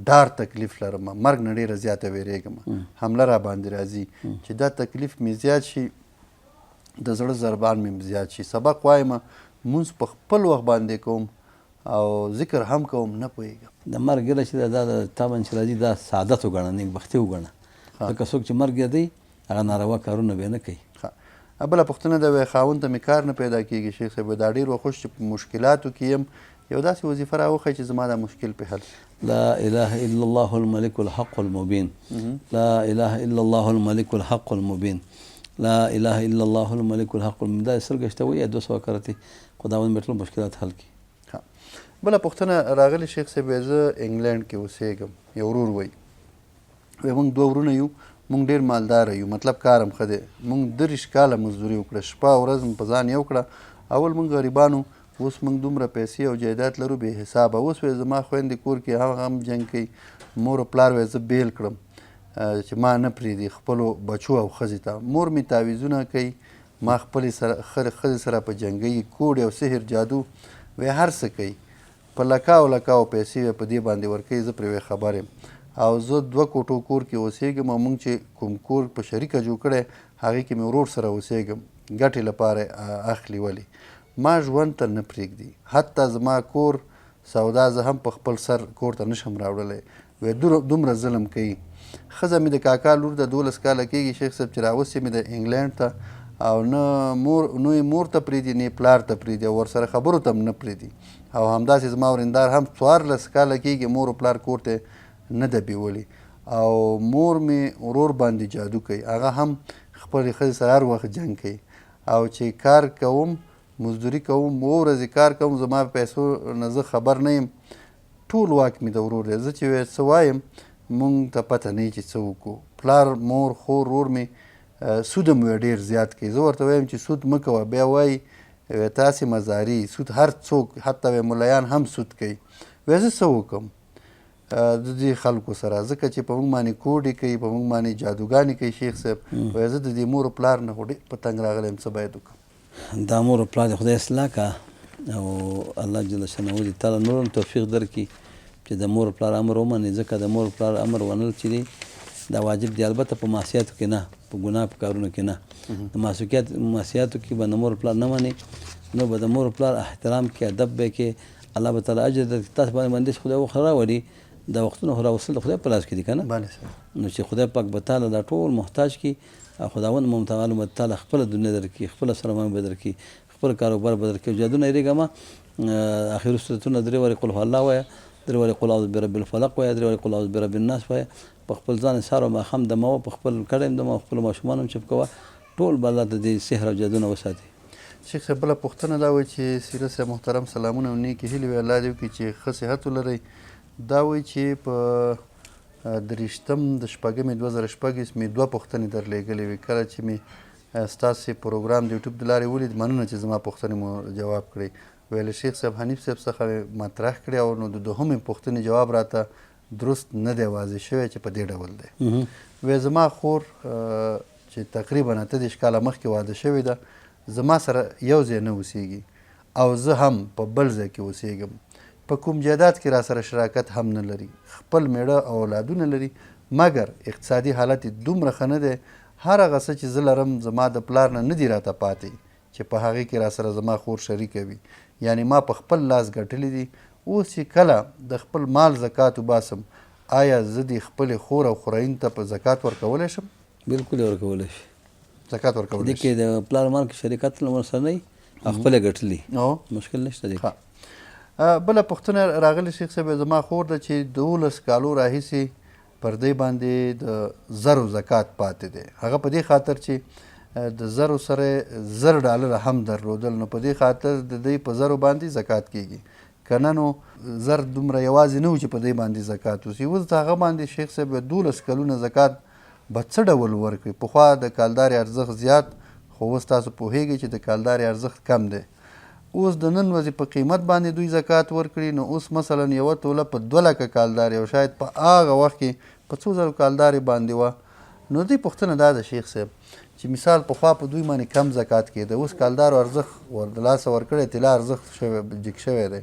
ډار تکلیف لرم، مرګ نه ډېره زیاته ویرېږم، حمله را باندې راځي چې دا تکلیف مې زیات شي، د زړه ضربان مې زیات شي، سبق وایم مونځ په خپل وخت باندې کوم او ذکر هم کوم، نه پوهېږم. د مرګ ګیله چې دا د تا باندې چې راځي دا سعادت وګڼه، نیکبختي وګڼه، ځکه څوک چې مرګ یادوي هغه ناروا کارونه بیا نه کوي. بله پوښتنه د خاوند ته مې کار نه پیدا کېږي شیخ صاحب، دا ډېر وخوش چې په مشکلاتو کې یم، یو داسې وظیفه راوښیي چې زما دا مشکل پې حل. لا اله الا الله الملك الحق المبين، لا اله الا الله الملك الحق المبين، لا اله الا الله الملك الحق المبين. دا سل ګشته وایي 200 کرتې خداوند مې ټول مشکلات حل کړي. بله پوښتنه راغلې شیخ صاحب، زه انګلینډ کې اوسېږم، یو ورور وایي موږ 2 ورونه یو، موږ ډېر مالداره یو، مطلب کار هم ښه دی، موږ 30 کاله مزدوري وکړه، شپه او ورځ په ځان یو کړه. اول موږ غریبانو، اوس موږ دومره پیسې او جایداد لرو بې حسابه. اوس وی زما خویندې کور کې هغه هم جنګ کوي، مور او پلار وی زه بیل کړم چې ما نه پرېږدي خپلو بچو او ښځې ته. مور مې تعویضونه کوي، ما خپلې ښځې سره په جنګوي، کوډ او سحر جادو وی هر څه کوي، په لکاو لکاو پیسې په دې باندې ورکوي، زه پرې خبر یم. او زه 2 کوټو کور کې اوسېږم او موږ چې کوم کور په شریکه جوړ کړی هغې کې مې ورور سره اوسېږم، ګټې لپاره اخلي. ولې ما ژوند ته نه پرېږدي، حتی زما کور سودا زه هم په خپل سر کور ته نشم راوړلی، وی دومره ظلم کوي. ښځه مې د کاکا لور د 12 کاله کېږي شیخ صاحب چې راوستې مې د انګلینډ ته، او نه یې مور ته پرېږدي نه یې پلار ته پرېږدي او ورسره خبرو ته هم نه پرېږدي. او همداسې زما ورېندار هم 14 کاله کېږي مور او پلار کور ته نه ده بیولي، او مور مې ورور باندې جادو کوي، هغه هم خپلې ښځې سره هر وخت جنګ کوي. او چې کار کوم مزدوري کوم، 2 ورځې کار کوم، زما پیسو نه زه خبر نه یم، ټول واک مې د ورور دی. زه چې څه وایم مونږ ته پته نه چې څه وکړو، پلار مور خور ورور مې سود هم ډېر زیات کوي. زه ورته وایم چې سود مه کوه، بیا وایي تاسې مزاري، سود هر څوک حتی ملایان هم سود کوي. وی زه څه وکړم د دې خلکو سره، ځکه چې په موږ باندې کوډې کوي، په موږ باندې جادوګانې کوي شیخ صاحب. وایي زه د دې مور پلار نه خو ډېر په تنګ راغلی یم، څه باید وکړم؟ دا مور پلار د خدای اصلاح که او الله جل شانه دې تعالی نور هم توفیق درکړي چې د مور پلار امر ومني، ځکه د مور پلار امر ونل چې دی دا واجب دی، البته په معصیاتو کې نه، په ګناه په کارونو کې نه. د معصیاتو کې به د مور پلار نه مني نو به د مور پلار احترام کې، ادب به کې، الله به تعالی اجر درکړي. تاسو باندې بندش خدای وخت راوړي، دا وختونه خو راوستل د خدای په لاس کې دي که نه؟ نو چې خدای پاک به تعالی دا ټول محتاج کړي، خداوند متعال به تعالی خپله دنیا درکړي، خپله سرمایه به درکړي، خپل کاروبار به درکړي. جادو نه یېرېږه مه. اخري صورتونه 3 وارې قل هو الله وایه، 3 وارې قل اعوذ برب الفلق وایه، 3 وارې قل اعوذ برب الناس وایه. په خپل ځان سهار او ماښام دموه، په خپل کډه هم دموه، خپلو ماشومان هم چپ کوه، ټول به الله د دې سحر او جادو نه وساتي. شیخ صاحب بله پوښتنه دا وایي چې سیرت صاحب محترم سلامونه او نیکې هیلې وي، الله دې وکړي چې ښه صحت ولرئ. دا وایي چې په 23 د شپږمې 2006 مې 2 پوښتنې درلېږلې وې. کله چې مې ستاسې پروګرام د یوټیوب د لارې ولید، مننه چې زما پوښتنې مو جواب کړئ. ویل شیخ صاحب حنیف صاحب څخه مطرح کړې او نو د 2مې پوښتنې جواب راته درست نه دی واضح شوی چې په دې ډول دی. وی زما خور چې تقریبا 28 کاله مخکې واده شوې ده، زما سره یو ځای نه اوسیږي او زه هم په بل ځای کې اوسیږم. په کوم جایداد کې را سره شراکت هم نه لري، خپل میړه او اولادونه لري، مګر اقتصادي حالت یې دومره ښه نه دی. هر هغه څه چې زه لرم زما د پلار نه دي راته پاتې چې په هغې کې را سره زما خور شریکه وي. یعنې ما په خپل لاس ګټلي دي. اوس چې کله د خپل مال زکات وباسم، آیا زه د خپلې خور او خوریین ته په زکات ورکولی شم؟ بالکل ورکولی شي. زکات ورکولی شي. دې کې د پلار مال کې شریکت ورسره نه وي، خپله ګټلي، مشکل نشته دی. بله پوښتنه راغلې شیخ صاحب، زما خور ده چې 12 کالو راهیسې پر دې باندې د زرو زکات پاتې دی. هغه په دې خاطر چې د زرو سره $10 هم درلودل، نو په دې خاطر د دې په زرو باندې زکات کیږي. که نه نو زر دومره یوازې نه و چې په دې باندې زکات وسي. اوس د هغه باندې شیخ صاحب 12 کلونه زکات به څه ډول ورکړي؟ پخوا د کالدارې ارزښت زیات، خو اوس تاسو پوهیږئ چې د کالدارې ارزښت کم دی. اوس د نن ورځې په قیمت باندې دوی زکات ورکړي، نو اوس مثلا یوه توله په 2 لکه کالدارې او شاید په هغه وخت کې په 2 زره کالدارې باندې وه. نو دې پوښتنه دا ده شیخ صاحب چې مثال پخوا په دوی باندې کم زکات کېده، اوس کالدارو ارزښت د لاسه ورکړی، طلا ارزښت جګ شوی دی،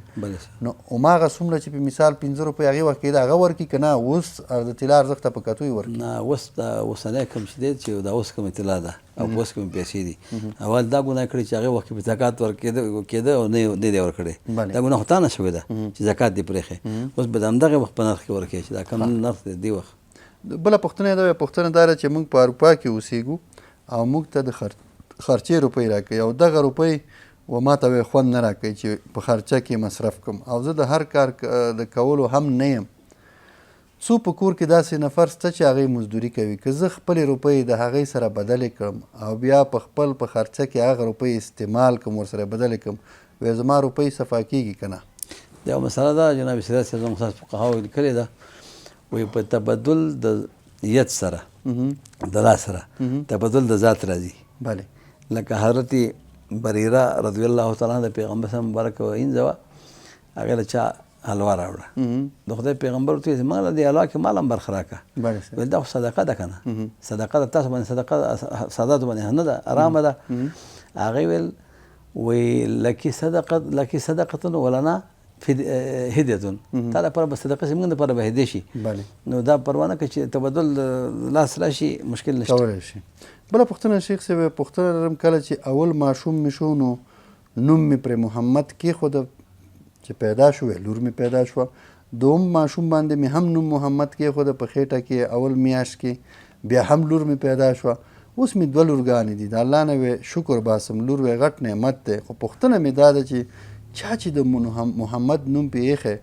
نو هماغه څومره چې په مثال 15 روپۍ هغې وخت کېده هغه ورکړي که نه اوس د طلا ارزښت ته په کتو یې ورکړي؟ نه، اوس د اوسنی کوم چې دی چې دا اوس کومه طلا ده او اوس کومې پیسې دي، اول دا ګناه کړې چې هغې وخت کې په زکات ورکېده او نه دی ورکړی. دا ګناه خو تا نه شوې ده چې زکات دې پرېښی، اوس به د همدغې وخت په نرخ کې ورکړې چې دا کم نرخ دی دې وخت. بله پوښتنه دا پوښتنه دا ده چې موږ په اروپا کې اوسېږو او موږ ته د خرچې روپۍ راکوي او دغه روپۍ و ما ته خوند نه راکوي چې په خرچه کې مصرف کړم، او زه د هر کار د کولو هم نه یم. څو په کور کې داسې نفر شته چې هغې مزدوري کوي، که زه خپلې روپۍ د هغې سره بدلې کړم او بیا په خپل په خرچه کې هغه روپۍ استعمال کړم، ورسره بدلې کړم، وایي زما روپۍ صفا کېږي که نه؟ یو مسله ده جناب سیرت صاحب زموږ خاص فقهاو لیکلې ده، وایي په تبدل د ید سره د لاس سره تبدل د ذات راځي. بله، لکه حضرت بریره رضی الله تعالی عنه د پیغمبر صلی الله علیه وسلم وینځه وه، هغې له چا حلوا راوړه، د خدای پیغمبر ورته ویل ما له دې حلوا کې مال هم برخه راکړه، ویل دا خو صدقه ده که نه، صدقه ده تاسو باندې صدقه ساداتو باندې نه ده، ارامه ده. هغې ویل وی لکې صدقتون ولنا هدیتون، تا لپاره به صدقه شي، موږ لپاره به هدیه شي. نو دا پروا نه کړه چې تبدل لاس راشي، مشکل نشته، کولی شي. بله پوښتنه شیخ صاحب، پوښتنه لرم کله چې اول ماشوم مې شو نو نوم مې پرې محمد کېښوده، چې پیدا شو لور مې پیدا شوه، دوم ماشوم باندې مې هم نوم محمد کېښوده په خېټه کې اول میاشت کې، بیا هم لور مې پیدا شوه. اوس مې 2 لورګانې دي، د الله نه وی شکر باسم، لور وی غټ نعمت دی، خو پوښتنه مې دا ده چې چا چې د محمد نوم پې ایښی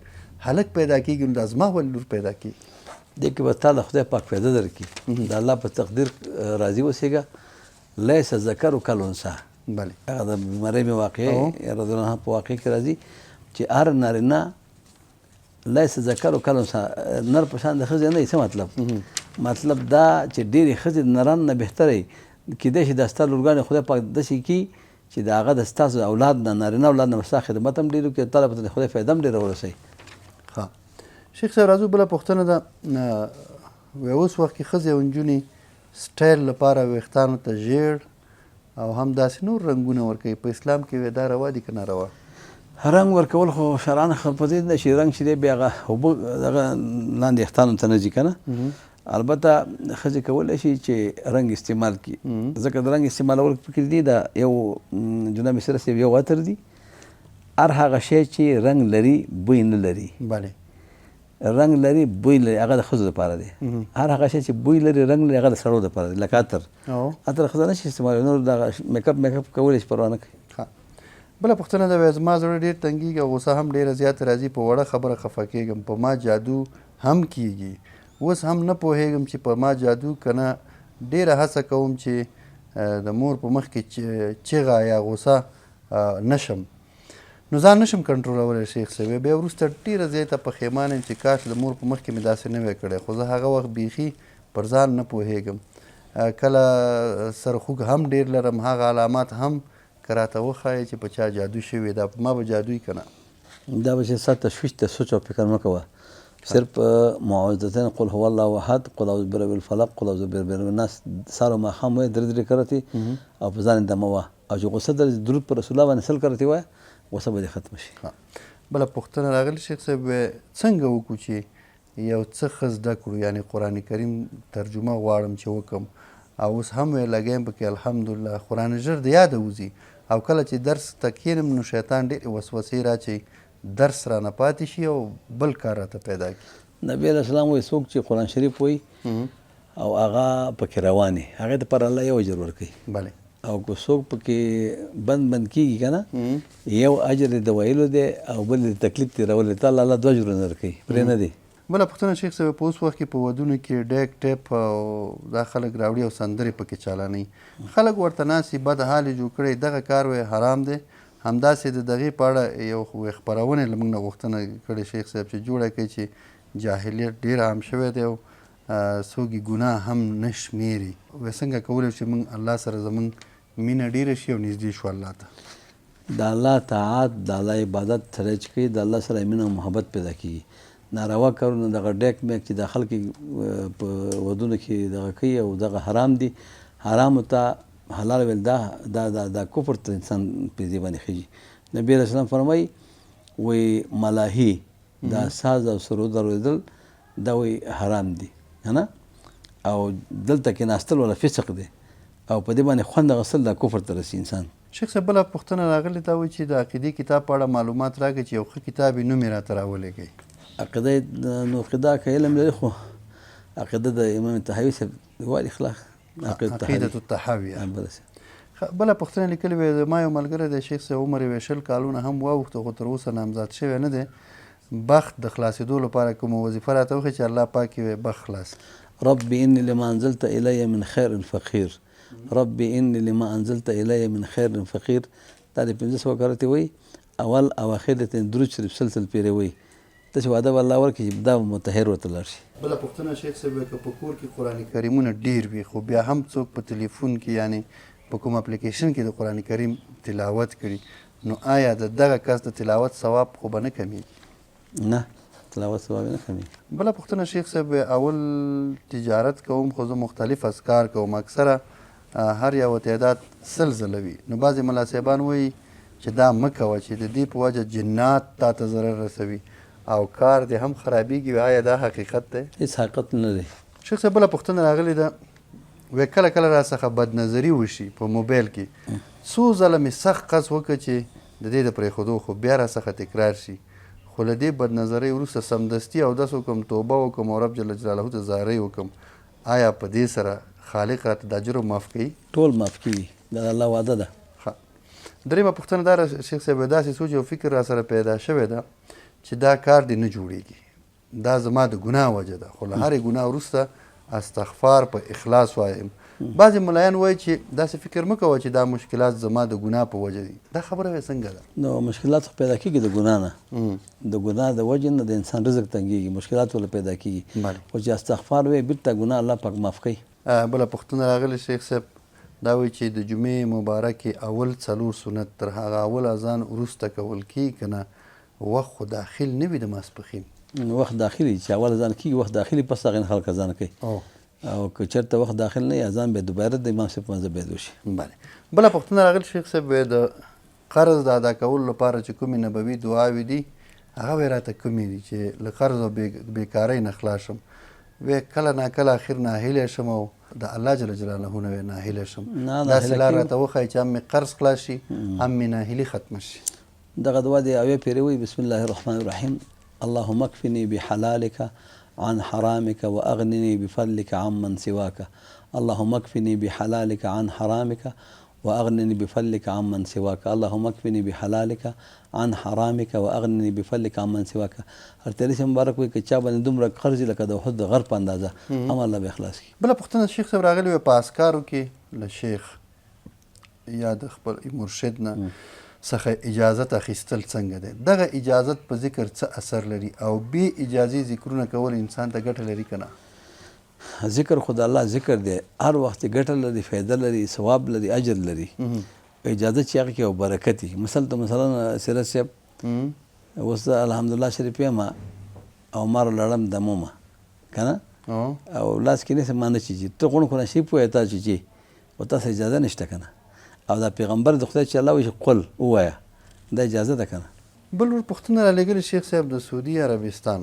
هلک پیدا کېږي، نو دا زما ولې لور پیدا کېږي؟ دې کې به تا د خدای پاک پیدا درکړي، د الله په تقدیر راضي اوسېږه. لیس ذکر کالانثی، بله، هغه د مریم واقعې رضی الله عنها په واقع کې راځي چې هر نارینه لیس ذکر کالانثی، نر په شان د ښځې نه وي. څه مطلب دا چې ډېرې ښځې د نرانو نه بهتره وي، کېدای شي دا ستا لورګانې خدای پاک داسې کړي چې د هغه د ستاسو اولاد نه نارینه اولاد نه ستا خدمت هم ډېر وکړي، تا ته د خدای فایده هم ډېره ورسوي. ښه شیخ صاحب، راځو بله پوښتنه ده، اوس وخت کې ښځې او نجونې سټایل لپاره ویښتانو ته ژیړ او هم داسې نور رنګونه ورکوي، په اسلام کې دا روا دي که ناروا؟ رنګ ورکول خو شرعاً په دې نه چې رنګ چې دی بیا هغه اوبه دغه لاندې ویښتانو ته نه ځي که نه. البته ښځې کولی شي چې رنګ استعمال کړي، ځکه د رنګ استعمالول پکې دي دا یو جناب سره صاحب یو عطر دی، هر هغه شی چې رنګ لري بوی نه لري، بله، رنګ لري بوی لري، هغه د ښځو دپاره دی. هر هغه شی چې بوی لري رنګ لري هغه د سړو دپاره دی، لکه عطر ښځه نه شي استعمالولی، نور دغه میک اپ کولی شي، پروا نه کوي. بله پوښتنه ده، زما زړه ډېر تنګېږي او غوسه هم ډېره زیاته راځي، په وړه خبره خفه کېږم، په ما جادو هم کېږي، اوس هم نه پوهېږم چې په ما جادو که نه. ډېره هڅه کوم چې د مور په مخ کې چغه یا غوسه نشم، نو ځان نشم کنټرولولی شیخ صاحب. بیا وروسته ډېره زیاته پښیمانه یم چې کاش د مور په مخ کې مې داسې نه وی کړی، خو زه هغه وخت بیخي پر ځان نه پوهېږم. کله سرخوږ هم ډېر لرم، هغه علامات هم که راته وښایې چې په چا جادو شوي، دا په ما به جادو وي که نه؟ دا به چې ستا تشویش ته سوچ او فکر مه کوه، صرف معوذتين قل هو الله احد قل اعوذ برب الفلق قل اعوذ برب الناس سارو ما خام وای درې کرتی او په ځان دمه وا او چې غوسه در درود پر رسول الله باندې سل کرتی وای غوسه به ختم شي. بله پوښتنه راغلی شیخ صاحب څنګه وکړو چې یو څه ښه زده کړو یعنی قرآن کریم ترجمه غواړم چې وکم او اوس هم وی لګیم پکې الحمدلله قرآن ژر د یاده وځي او کله چې درس ته کښېنم نو شیطان ډېرې وسوسې راچوي درس رانه پاتې شي او بل کار راته پیدا کړي. نبی علیه السلام وایي څوک چې قرآن شریف وایي او هغه پکې روان وي هغې دپاره الله یو اجر ورکوي. بله او که څوک پکې بند کېږي که نه یو اجر د ویلو دی او بل د تکلیف تېرولو دی الله دوه اجرونه درکوي پرې نه دی. بله پوښتنه شیخ صاحب په اوس وخت کې په ودونو کې ډیک ټیپ او دا خلک راوړي او سندرې پکې چالانوي خلک ورته ناسي بد حال یې جوړ کړی دغه کار وی حرام دی همداسې د دغې په اړه یو خپرونې له موږ نه غوښتنه کړې شیخ صاحب چې جوړه کړي چې جاهلیت ډېر عام شوی دی او څوک یې ګناه هم نه شمېري وی څنګه کولی چې موږ الله سره زموږ مینه ډېره شي او نږدې شو الله ته. د الله طاعت د الله عبادت سره چې کوي د الله سره مینه او محبت پیدا کېږي. ناروا کارونه دغه ډیک میک چې د خلکو په ودونو کې دغه کوي او دغه حرام دي حرامو ته حلال ویل دا کفر ته انسان په دې باندې خیږي. نبی علیه السلام فرمایي وایي ملاهي دا ساز او سرود اورېدل دا وایي حرام دي که نه او دلته کېناستل ولا فسق دی او په دې باندې خوند اخیستل دا کفر ته رسي انسان. شیخ صاحب بله پوښتنه راغلې دا وایي چې د عقیدې کتاب په اړه معلومات راکړئ چې یو ښه کتاب یې نوم یې راته راولېږئ. عقیده نو عقیده که علم لري خو عقیده د امام طحاوي صاحب وایي خلاص عقیدة الطحاوي. بله پوښتنه لیکلې وې ما یو ملګری دی شیخ صاحب عمر یې 20 کالونه هم واوښته خو تر اوسه نامزاد شوی نه دی بخت د خلاصېدو لپاره کومه وظیفه راته وښیي چې الله پاک یې بخت خلاص. ربي اني لما انزلت الي من خير فقير ربي اني لما انزلت الي من خير فقير دا د 1500 کرته وي اول او اخر ته درود شریف سلسله پیری وي ته چې واده والله ورکړي دا متحر ورته لاړ شي. بله پوښتنه شیخ صاحب که په کور کې قرآن کریمونه ډېر وي خو بیا هم څوک په تلیفون کې یعنی په کوم اپلیکیشن کې د قرآن کریم تلاوت کړي نو آیا د دغه کس د تلاوت ثواب خو به نه کمیږي؟ نه تلاوت ثواب نه کمیږي. بله پوښتنه شیخ صاحب اول تجارت کوم خو زه مختلف اذکار کوم اکثره هر یو تعداد سلسله وي نو بعضې ملا صاحبان وایي چې دا مه کوه چې د دې په وجه جنات تا ته ضرر رسوي او کار دې هم خرابېږي آیا دا حقیقت دی؟ هېڅ حقیقت نه دی. شیخ صاحب بله پوښتنه راغلې ده وی کله کله را څخه بدنظري وشي په موبایل کې څو ځله مې سخت قصد وکړه چې د دې د پرېښودو خو بیا را څخه تکرار شي خو له دې بدنظرۍ وروسته سمدستي اودس وکړم توبه وکړم او رب جل جلاله ته زارۍ وکړم آیا په دې سره خالق راته دا جرم معاف کوي؟ ټول معاف کېږي دا د الله وعده ده. درېیمه پوښتنه دا شیخ صاحب داسې سوچ او فکر را سره پیدا شوی ده چې دا کار دې نه جوړېږي دا زما د ګناه وجه ده خو له هرې ګناه وروسته استغفار په اخلاص وایم. بعضې ملایان وایي چې داسې فکر مه کوه چې دا مشکلات زما د ګناه په وجه دي دا خبره وی څنګه ده؟ نو مشکلات خو پیدا کېږي د ګناه نه د ګناه د وجې نه د انسان رزق تنګېږي مشکلات ولې پیدا کېږي خو چې استغفار وی بېرته ګناه الله پاک معاف کوي. بله پوښتنه راغلې شیخ صاحب دا وایي چې د جمعې مبارکې اول 4 سنت تر هغه اول اذان وروسته کول کېږي که نه وخت خو داخل نه وي د ماسپښین؟ وخت داخلي چې اول اذان کېږي وخت داخلي پس هغې نه خلک اذان کوي او که چېرته وخت داخل نه وي اذان بیا دوباره د امام صاحب په منځه باید وشي. بله بله پوښتنه راغلې شیخ صاحب د قرض د ادا کولو لپاره چې کومې نبوي دعاوې دي هغه به یې راته کومې دي چې له قرض او بېکارۍ نه خلاص شم وی کله ناکله اخر ناهیلی شم او د الله جل جلاله نه وی ناهیلی شم داسې لار راته وښایي چې هم مې قرض خلاص شي هم مې ناهیلي ختمه شي. دغه دعا د اوې پیرې وایي بسم الله الرحمن الرحیم اللهم اکفني بحلالك عن حرامك واغنني بفضلك عمن سواك اللهم اكفني بحلالك عن حرامك واغنني بفضلك عمن سواك اللهم اكفني بحلالك عن حرامك واغنني بفضلك عمن سواك. ارتلی سے مبارک وي که چا باندې دومره قرض لکه د احد د غر په اندازه هم الله به اخلاص کړي. بله پوښتنه شیخ صاحب راغلې وه په اذکارو کې له شیخ یا د خپل مرشد نه څخه اجازت اخیستل څنګه دی؟ دغه اجازت په ذکر څه اثر لري او بې اجازې ذکرونه کول انسان ته ګټه لري که نه؟ ذکر خو د الله ذکر دی هر وخت ګټه لري فایده لري ثواب لري اجر لري اجازه چې هغه کې او برکت وي. مثلا سیرت صاحب اوس الحمدلله شریف یم او مار لړم د مومه کنه او لاس کې نه مانه چی ته غون کنه شی پوهه تا چی او تاسو اجازه نشته کنه او دا پیغمبر د خدای چې الله وی قل وایا دا اجازه ده کنه. بل ور پښتنه را لګل شیخ صاحب د سعودي عربستان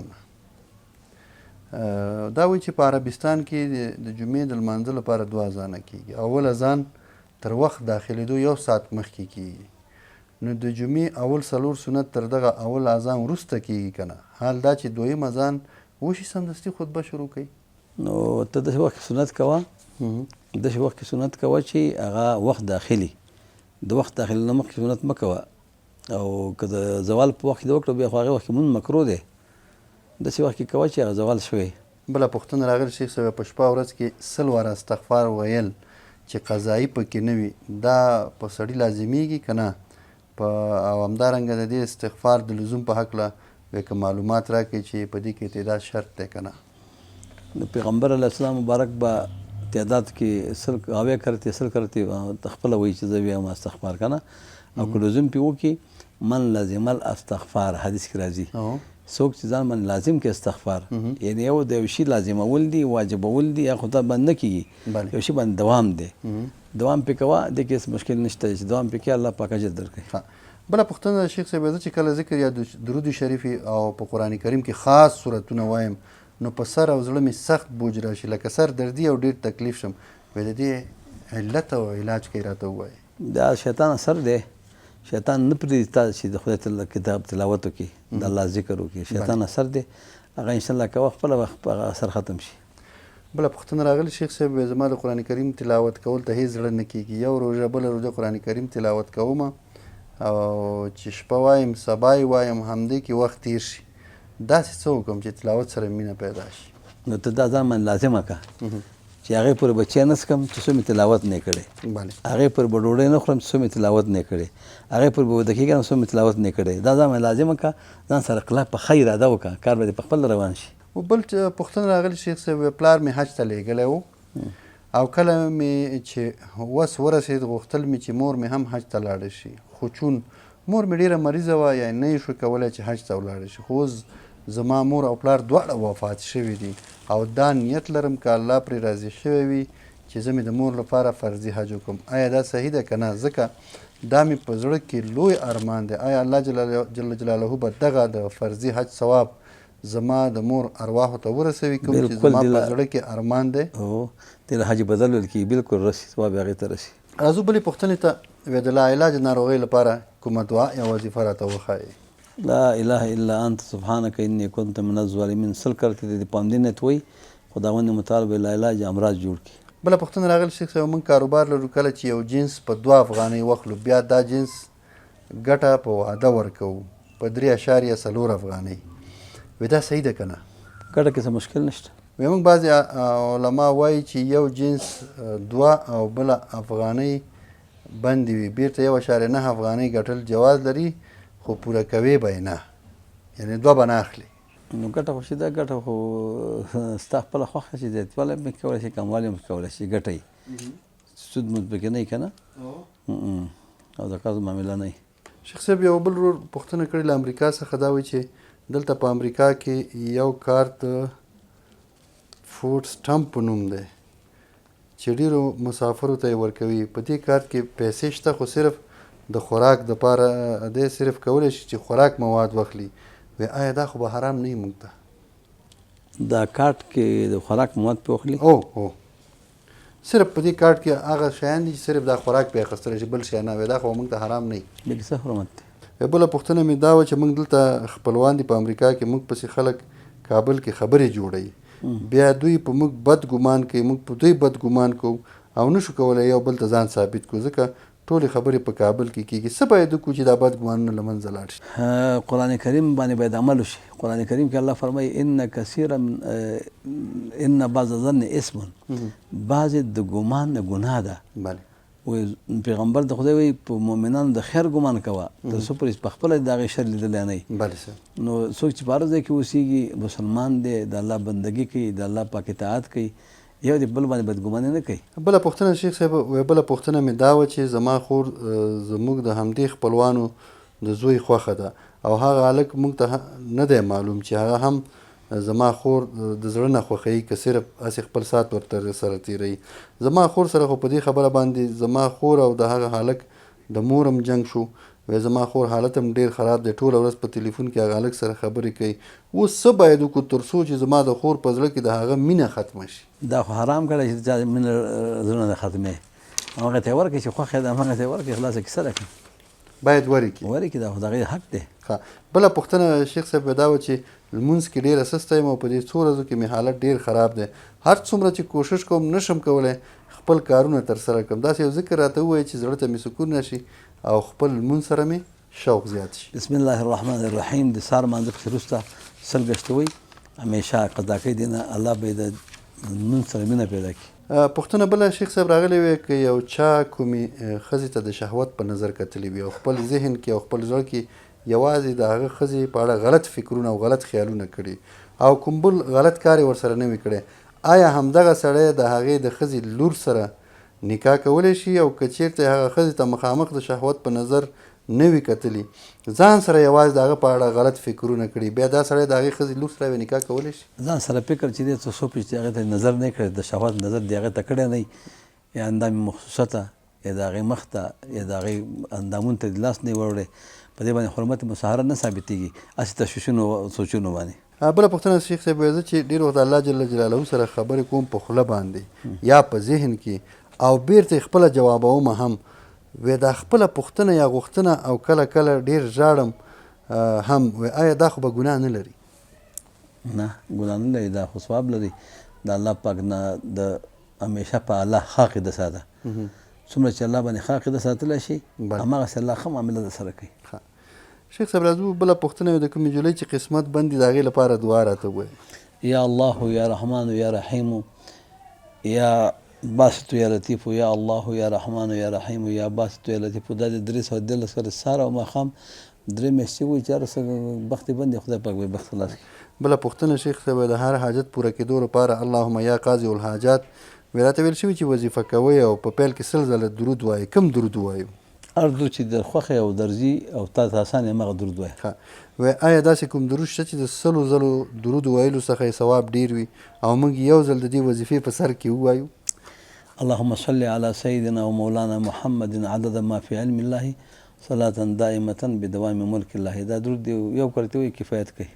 دا وی چې په عربستان کې د جمعې د لمانځه لپاره 2 اذان کیږي. اول اذان تر وخت داخلېدو 1 ساعت مخکې کیږي، نو د جمعې اول 4 سنت تر دغه اول اذان وروسته کیږي کنه. حال دا چې دویم اذان وشي سمدستي خطبه شروع کوي. نو ته د وخت سنت کوه د وخت سنت کوه چې هغه وخت داخلي د وخت داخلي نه مخکې سنت مه کوه او که د زوال په وخت کې وکړو بیا خو هغې وخت کې مونځ مکروه دی داسې وخت کې کوه چې هغه زوال شوی. بله پوښتنه راغلې شیخ صاحب په شپه ورځ کې 100 واره استغفار ویل چې قضایي پکې نه وي دا په سړي لازمیږي که نه؟ او همدارنګه د دې استغفار د لزوم په هکله که معلومات راکړي چې په دې کې اعتداد شرط دی که نه؟ د پیغمبر علیه السلام مبارک به تعداد کې 90 کرتی 100 کرتی خپله وایي چې زه ویم استغفار که نه او که لزوم پې وکړي من لازم الاستغفار حدیث کې راځي څوک چې ځان باندې لازم کې استغفار یعنی یو د یو شي لازمول دي واجبول دي یا خو ته باندې نه کېږي یو شي باندې دوام دی دوام پې کوه دې کې هېڅ مشکل نشته چې دوام پې کوې الله پاک اجر درکوي. بله پوښتنه شیخ صاحب زه چې کله ذکر یا درود شریف او په قرآن کریم کې خاص صورتونه وایم نو په سر او زړه مې سخت بوج راشي لکه سر دردي او ډېر تکلیف شم وایي د دې علت او علاج کوي راته ووایي. دا شیطان اثر دی شیطان نه پرېږدي تا چې د خدای کتاب تلاوت وکړي د الله ذکر وکړي شیطان اثر دی هغه انشاءالله کوه خپله وخت په هغه اثر ختم شي. بله پوښتنه راغلې شیخ صاحب زما د قرآن کریم تلاوت کول ته هېڅ زړه نه کېږي یو روژه بله روژه قرآن کریم تلاوت کوم او چې شپه وایم سبا یې وایم همدې کې وخت تیر شي داسې څه وکړم چې تلاوت سره مینه پیدا شي. نو ته دا ځان باندې لازمه کړه چې هغې پورې به چای نه څښم چې څو مې تلاوت نه کړی هغې پورې به ډوډۍ نه خورم چې څو مې تلاوت نه کړی هغې پورې به وده کېږم څو مې تلاوت نه کړی دا ځان باندې لازمه کړه ځان سره کلک په ښه اراده وکړه کار به دې په خپل روان شي. او بل پوښتنه راغلې شیخ صاحب پلار مې حج ته لیږلی و او کله مې چې وس ورسېد غوښتل مې چې مور مې هم حج ته لاړه شي خو چون مور مې ډېره مریضه وه یا نه یې شو کولی چې حج ته ولاړه شي خو اوس زما مور او پلار دواړه وفات شوي دي او دا نیت لرم که الله پرې راضي شوی وي چې زه مې د مور لپاره فرضي حج وکړم آیا دا صحیح ده که نه ځکه دا مې په زړه کې لوی ارمان دی آیا الله جل جلاله به دغه د فرضي حج ثواب زما د مور ارواحو ته ورسوي کوم چې زما په زړه کې ارمان دی دې له حج بدل ویل کېږي بلکل رسي ثواب هغې ته رسي. راځو بلې پوښتنې ته وایي د لاعلاج ناروغۍ لپاره کومه دعا یا وظیفه راته وښایي. لا اله الا انت سبحانك اني كنت من الظالمين سل کرتی د پامدینت وای خداوند متعال به لا علاج امراض جوړ کی. بله پوښتنه راغله شیخ صاحب موږ کاروبار لرو کله چې یو جنس په 2 افغانۍ واخلو بیا دا جنس ګټه په واده ورکوو په 3.4 افغانۍ وایي دا صحیح ده که نه؟ ګټه کې څه مشکل نشته. وایي موږ بعضې علما وایي چې یو جنس 2 او بله افغانۍ بندې وي بیرته 1.9 افغانۍ ګټل جواز لري خو پوره کوي به یې نه یعنې 2 به نه اخلي. نو ګټه خو چې ده ګټه خو ستا خپله خوښه چې زیاتوالی هم کولی شي کموالی هم کولی شي ګټه یې سود مود پکې نه وي که نه او د قرض معامله نه وي. شیخ صاحب یو بل ورور پوښتنه کړې له امریکا څخه دا وایي چې دلته په امریکا کې یو کارت فوډ سټمپ په نوم دی چې ډېرو مسافرو ته یې ورکوي په دې کارت کې پیسې شته خو صرف د خوراک دپاره دی صرف کولی شي چې خوراک مواد واخلي وی آیا دا خو به حرام نه وي موږ ته؟ دا کارت کې د خوراک مواد پې واخلي او صرف په دې کارت کې هغه شیان دي چې صرف دا خوراک پې اخیستلی شي بل شی نه وی دا خو موږ ته حرام نه وي. بلکې څه حرمت دی. بله پوښتنه مې دا وه چې موږ دلته خپلوان دي په امریکا کې موږ پسې خلک کابل کې خبرې جوړوي بیا دوی په موږ بد ګمان کوي موږ په دوی بد ګمان کوو او نشو کولی یو بل ته ځان ثابت کړو ځکه ټولې خبرې په کابل کې کېږي څه باید وکړو چې دا بد ګمانونه له منځه لاړ شي؟ قرآن کریم باندې باید عمل وشي. قرآن کریم کې الله فرمایي ان کثیرا ان بعض الظن اسم بعضې د ګمان نه ګناه ده. بله پیغمبر د خدای وایي په مؤمنانو د خیر ګمان کوه تر څو پورې په خپله د هغې شر لیدلی نه وي. بله صاحب نو څوک چې په هر ځای کې اوسېږي مسلمان دی د الله بندګي کوي د الله پاک اطاعت کوي یو د بل باندې بدګماني نه کوي. بله پوښتنه شیخ صاحب بله پوښتنه مې دا وه چې زما خور زموږ د همدې خپلوانو د زوی خوښه ده او هغه هلک موږ ته نه دی معلوم چې هغه هم زما خور د زړه نه خوښوي که صرف هسې خپل ساعت ورته سره تېروي. زما خور سره خو په دې خبره باندې زما خور او د هغه هلک د مور هم جنګ شو. وایي زما خور حالت هم ډېر خراب دی، ټوله ورځ په تلیفون کې هغه هلک سره خبرې کوي. اوس څه باید وکړو تر څو چې زما د خور په زړه کې د هغه مینه ختمه شي؟ دا خو حرام کړی چې چا مینه زړه نه ختمې، همغه ته یې ورکړي چې خوښ یې ده همغه ته یې ورکړي، خلاصه کیسه ده که باید ورکړي. ورکړي، دا خو د هغې حق دی. بله پوښتنه شیخ صاحب دا وه چې لمونځ کې ډېره سسته یم او په دې څو ورځو کې مې حالت ډېر خراب دی. هر څومره چې کوشش کوم نشم کولی خپل کارونه ترسره کړم. داسې یو ذکر راته ووایي چې زړه ته مې سکون راشي او خپل لمونځ سره مې شوق زیات شي. بسم الله الرحمن الرحیم. د سهار لمانځه پسې وروسته سل ګشته وایي همیشه قضا کوي، دې نه الله به یې د لمونځ سره مینه پیدا کړي. پوښتنه بله شیخ صاحب راغلی وی که یو چا کومې ښځې ته د شهوت په نظر کتلی وي او خپل ذهن کې او خپل زړه کې یوازې د هغه ښځې په اړه غلط فکرونه او غلط خیالونه کړي او کوم بل غلط کار یې ورسره نه وي کړی، آیا همدغه سړی د هغې د ښځې لور سره نکاح کولی شي؟ او که چېرته هغه ښځې ته مخامخ د شهوت په نظر نه وي کتلي، ځان سره یوازې د هغه په اړه غلط فکرونه کړي، بیا دا سړی د هغې ښځې لور سره نکاح کولی شي؟ ځان سره فکر چې دی څه څوک چې هغې ته نظر نه کړی، د شهوت نظر دی هغې ته کړی نه یا اندام مخصوصه ته یا د هغې مخ ته یا د هغې اندامونو ته د لاس نه یې وړی، په دې باندې حرمت مصاهره نه ثابتېږي، هسې تشویشونو سوچونو باندې. بله پوښتنه شیخ صاحب وایي زه چې ډېر وخت الله جل جلاله سره خبرې کوم په خوله باندې یا په ذهن کې او بیرته یې خپله جوابوم هم، وی دا خپله پوښتنه یا غوښتنه او کله کله ډېر ژاړم هم، وی آیا دا خو به ګناه نه لري؟ نه ګناه نه لري، دا خو ثواب لري د الله پاک نه. د همیشه په الله ښه عقیده ساته، څومره چې الله باندې ښه عقیده ساتلی شي هماغسې الله ښه معامله در سره کوي. شیخ صاحب راځو بله پوښتنه وي د کومې نجلۍ چې قسمت بند دي د هغې لپاره دعا راته ووایي. یا الله یا رحمان یا رحیم یا باسط یا لطیف یا الله یا رحمان یا رحیم یا باسط یا لطیف، دا د 313 سره سهار او ماښام 3 میاشتې وایي چې هر څه بخت یې بند دی، خدای پاک به یې بخت خلاص کړي. بله پوښتنه شیخ صاحب د هر حاجت پوره کېدو لپاره اللهم یا قاضي الحاجات وی راته ویل شوي چې وظیفه کوئ او په پیل کې 100 ځله درود وایي. کوم درود ووایو؟ هر درود چې در خوښ او درځي او تا ته اسان یې همغه درود وایه. وی آیا داسې کوم درود شته چې د 100 ځلو درود ویلو څخه یې ثواب ډېر وي او موږ یو ځل د دې وظیفې په سر کې ووایو؟ اللهم صل على سيدنا ومولانا محمد عدد ما في علم الله صلاة دائمة بدوام ملک الله. دا درود یو کړی وي کفایت کوي.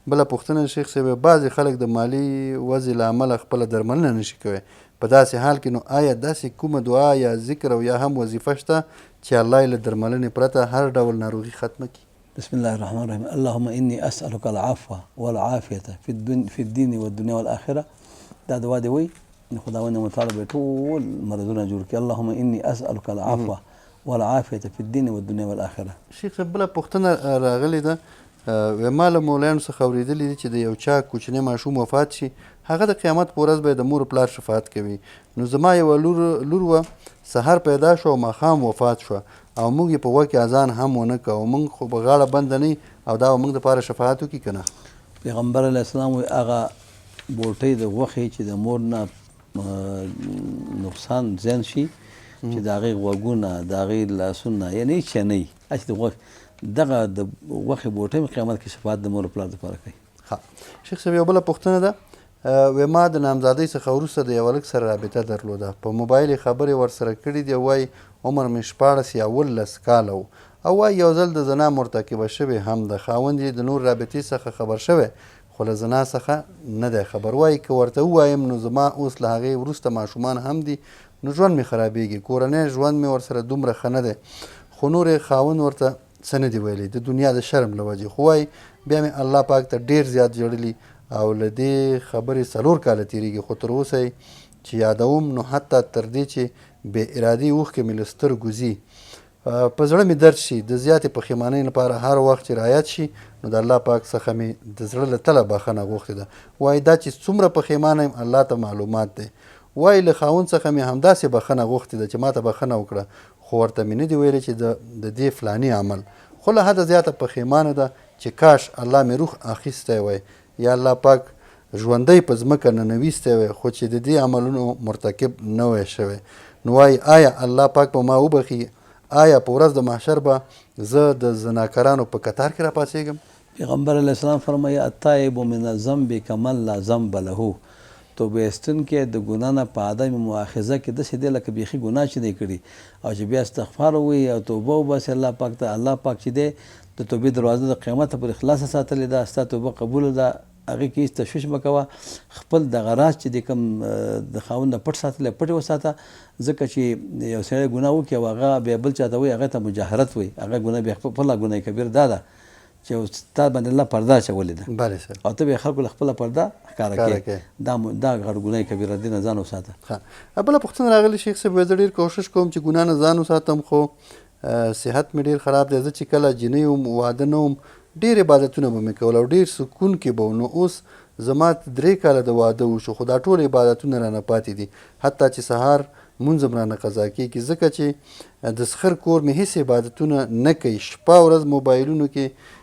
بله پوښتنه شیخ صاحب بعضې خلک د مالي وضع له امله خپله درملنه نشي کوی، په داسې حال کې نو آیا داسې کومه دعا یا ذکر او یا هم وظیفه شته چې الله یې له درملنې پرته هر ډول ناروغي ختمه کړي؟ بسم الله الرحمن الرحیم. اللهم انی اسألک العفو والعافیة فی الدین والدنیا والآخرة. دا دعا دی وایي خداوند متعالی به ټول مرضونه جوړ کړي. اللهم انی اسألک العفو والعافیة فی الدین والدنیا والآخرة. شیخ صاحب بله پوښتنه راغلې ده، ما له مولایانو څخه اورېدلي دي چې د یو چا کوچنی ماشوم وفات شي هغه د قیامت په ورځ به یې د مور پلار شفاعت کوي. نو زما یوه لور وه سهار پیدا شوه او ماښام وفات شوه او موږ یې په وکې اذان هم ونه کړه او موږ خو به غاړه بنده نه او دا به موږ دپاره شفاعت وکړي که نه؟ پیغمبر علیه السلام وایي هغه بوټۍ د غوښې چې د مور نه نقصان زیان شي چې د هغې غوږونه د هغې لاسونه یعنې هېڅ شی نه وي، هسې د غوښ دغه د غوښې بوټۍ مې قیامت کې شفاعت د مور پلار دپاره کوي. شیخ صاحب یو بله پوښتنه ده، وی ما د نامزادۍ څخه وروسته د یو هلک سره رابطه درلوده، په موبایل یې خبرې ورسره کړي دي، وایي عمر مې 14 یا 18 کاله و او وایي یو ځل د زنا مرتکبه شوې هم ده، خاوند یې د نور رابطې څخه خبر شوی خو له زنا څخه نه دی خبر. وایي که ورته ووایم نو زما اوس له هغې وروسته ماشومان هم دي نو ژوند مې خرابېږي، کورنی ژوند مې ورسره دومره ښه نه دی، خو نور یې خاوند ورته څه نه دي ویلی د دنیا د شرم له وجې، خو وایي بیا مې الله پاک ته ډېر زیات ژړلي او له دې خبرې 4 کاله تېرېږي خو تر اوسه یې چې یادوم نو حتی تر دې چې بې ارادې اوښکې مې له سترګو ځي، په زړه مې درد شي، د زیاتې پښیمانۍ لپاره هر وخت چې رعایت شي نو د الله پاک څخه مې د زړه له تله بښنه غوښتې ده. وایي دا چې څومره پښیمانه یم الله ته معلومات دی. وایي له خاوند څخه مې همداسې بښنه غوښتې ده چې ما ته بښنه وکړه خو ورته مې نه دي ویلي چې د دې فلاني عمل، خو له حده زیاته پښیمانه ده چې کاش الله مې روح اخیستی وی یا الله پاک ژوندی په ځمکه ننویستی وی خو چې د دې عملونو مرتکب نه وی شوی. نو وایي آیا الله پاک به ما وبخي؟ آیا په ورځ د محشر به زه د زناکارانو په کتار کې راپاڅېږم؟ پیغمبر علیه السلام فرمایي التائب من الذنب کمن لا ذنب له. توبه ایستونکی د ګناه نه په عدم مؤاخذه کې داسې دی لکه بیخي ګناه چې دی کړي، او چې بیا استغفار ووایي او توبه وباسي الله پاک ته، الله پاک چې دی د توبې دروازه د قیامت پر خلاصه ساتلې ده، ستا توبه قبوله ده، هغې کې هېڅ تشویش مه کوه. خپل دغه راز چې د کوم د خاوند نه پټ ساتلی پټ یې وساته، ځکه چې یو سړی ګناه وکړي او هغه بیا بل چاته وایي، هغې ته مجاهرت وایي، هغه ګناه بیا خپله ګناه کبیر دا ده چې ستا باندې الله پرده اچولې ده، بله سر، او ته بیا خلکو له خپله پرده ښکاره کوې، دا غټ ګناه کبیره دې نه ځان وساته. بله پوښتنه راغلې شیخ صاحب، زه ډېر کوشش کوم چې ګناه نه ځان وساتم، خو صحت مې ډېر خراب دی. زه چې کله جنۍ وم، واده نه وم، ډېر عبادتونه به مې کول او ډېر سکون کې به. نو اوس زما 3 کاله د واده وشو، خو دا ټول عبادتونه رانه پاتې دي، حتی چې سهار مونځ هم رانه قضا کېږي، ځکه چې د سخر کور مې هېڅ عبادتونه نه کوي. شپه ورځ موبایلونو کې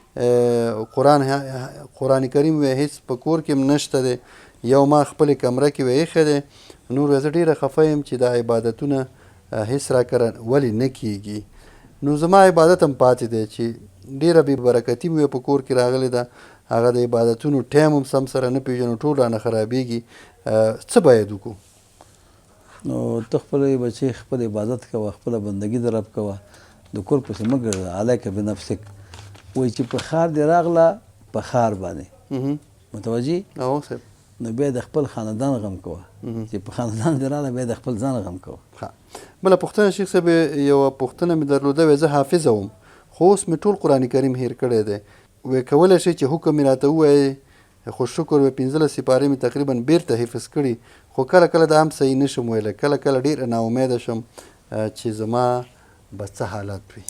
قرآن کریم وی هېڅ په کور کې هم نشته دی، یو ما خپلې کمره کې وی ایښی دی. نور زه ډېره خفه یم چې دا عبادتونه هېڅ راکره ولې نه کېږي. نو زما عبادت هم پاتې دی چې ډېره بې برکتي مې په کور کې راغلې ده، هغه د عبادتونو ټایم هم سم سره نه پېژنو، ټول رانه خرابېږي. څه باید وکړو؟ نو ته خپل بچی خپل عبادت کوه، خپله بندګي د رب کوه، د کور پسې مه ګرځه. علیک بنفسک وایي چې په ښار دې راغله په ښار باندې، متوجي؟ او صاحب نو بیا د خپل خاندان غم کوه، چې په خاندان دې راغله بیا د خپل ځان غم کوه. بله پوښتنه شیخ صاحب، یوه پوښتنه مې درلوده، وی زه حافظه وم، خو اوس مې ټول قرآن کریم هیر کړی دی. وی کولی شي چې حکم مې راته ووایي، خو شکر وی 15 سپارې مې تقریبا بیرته حفظ کړي، خو کله کله دا هم صحیح نشم ویلی، کله کله ډېره ناامیده شم چې زما به څه حالت وي.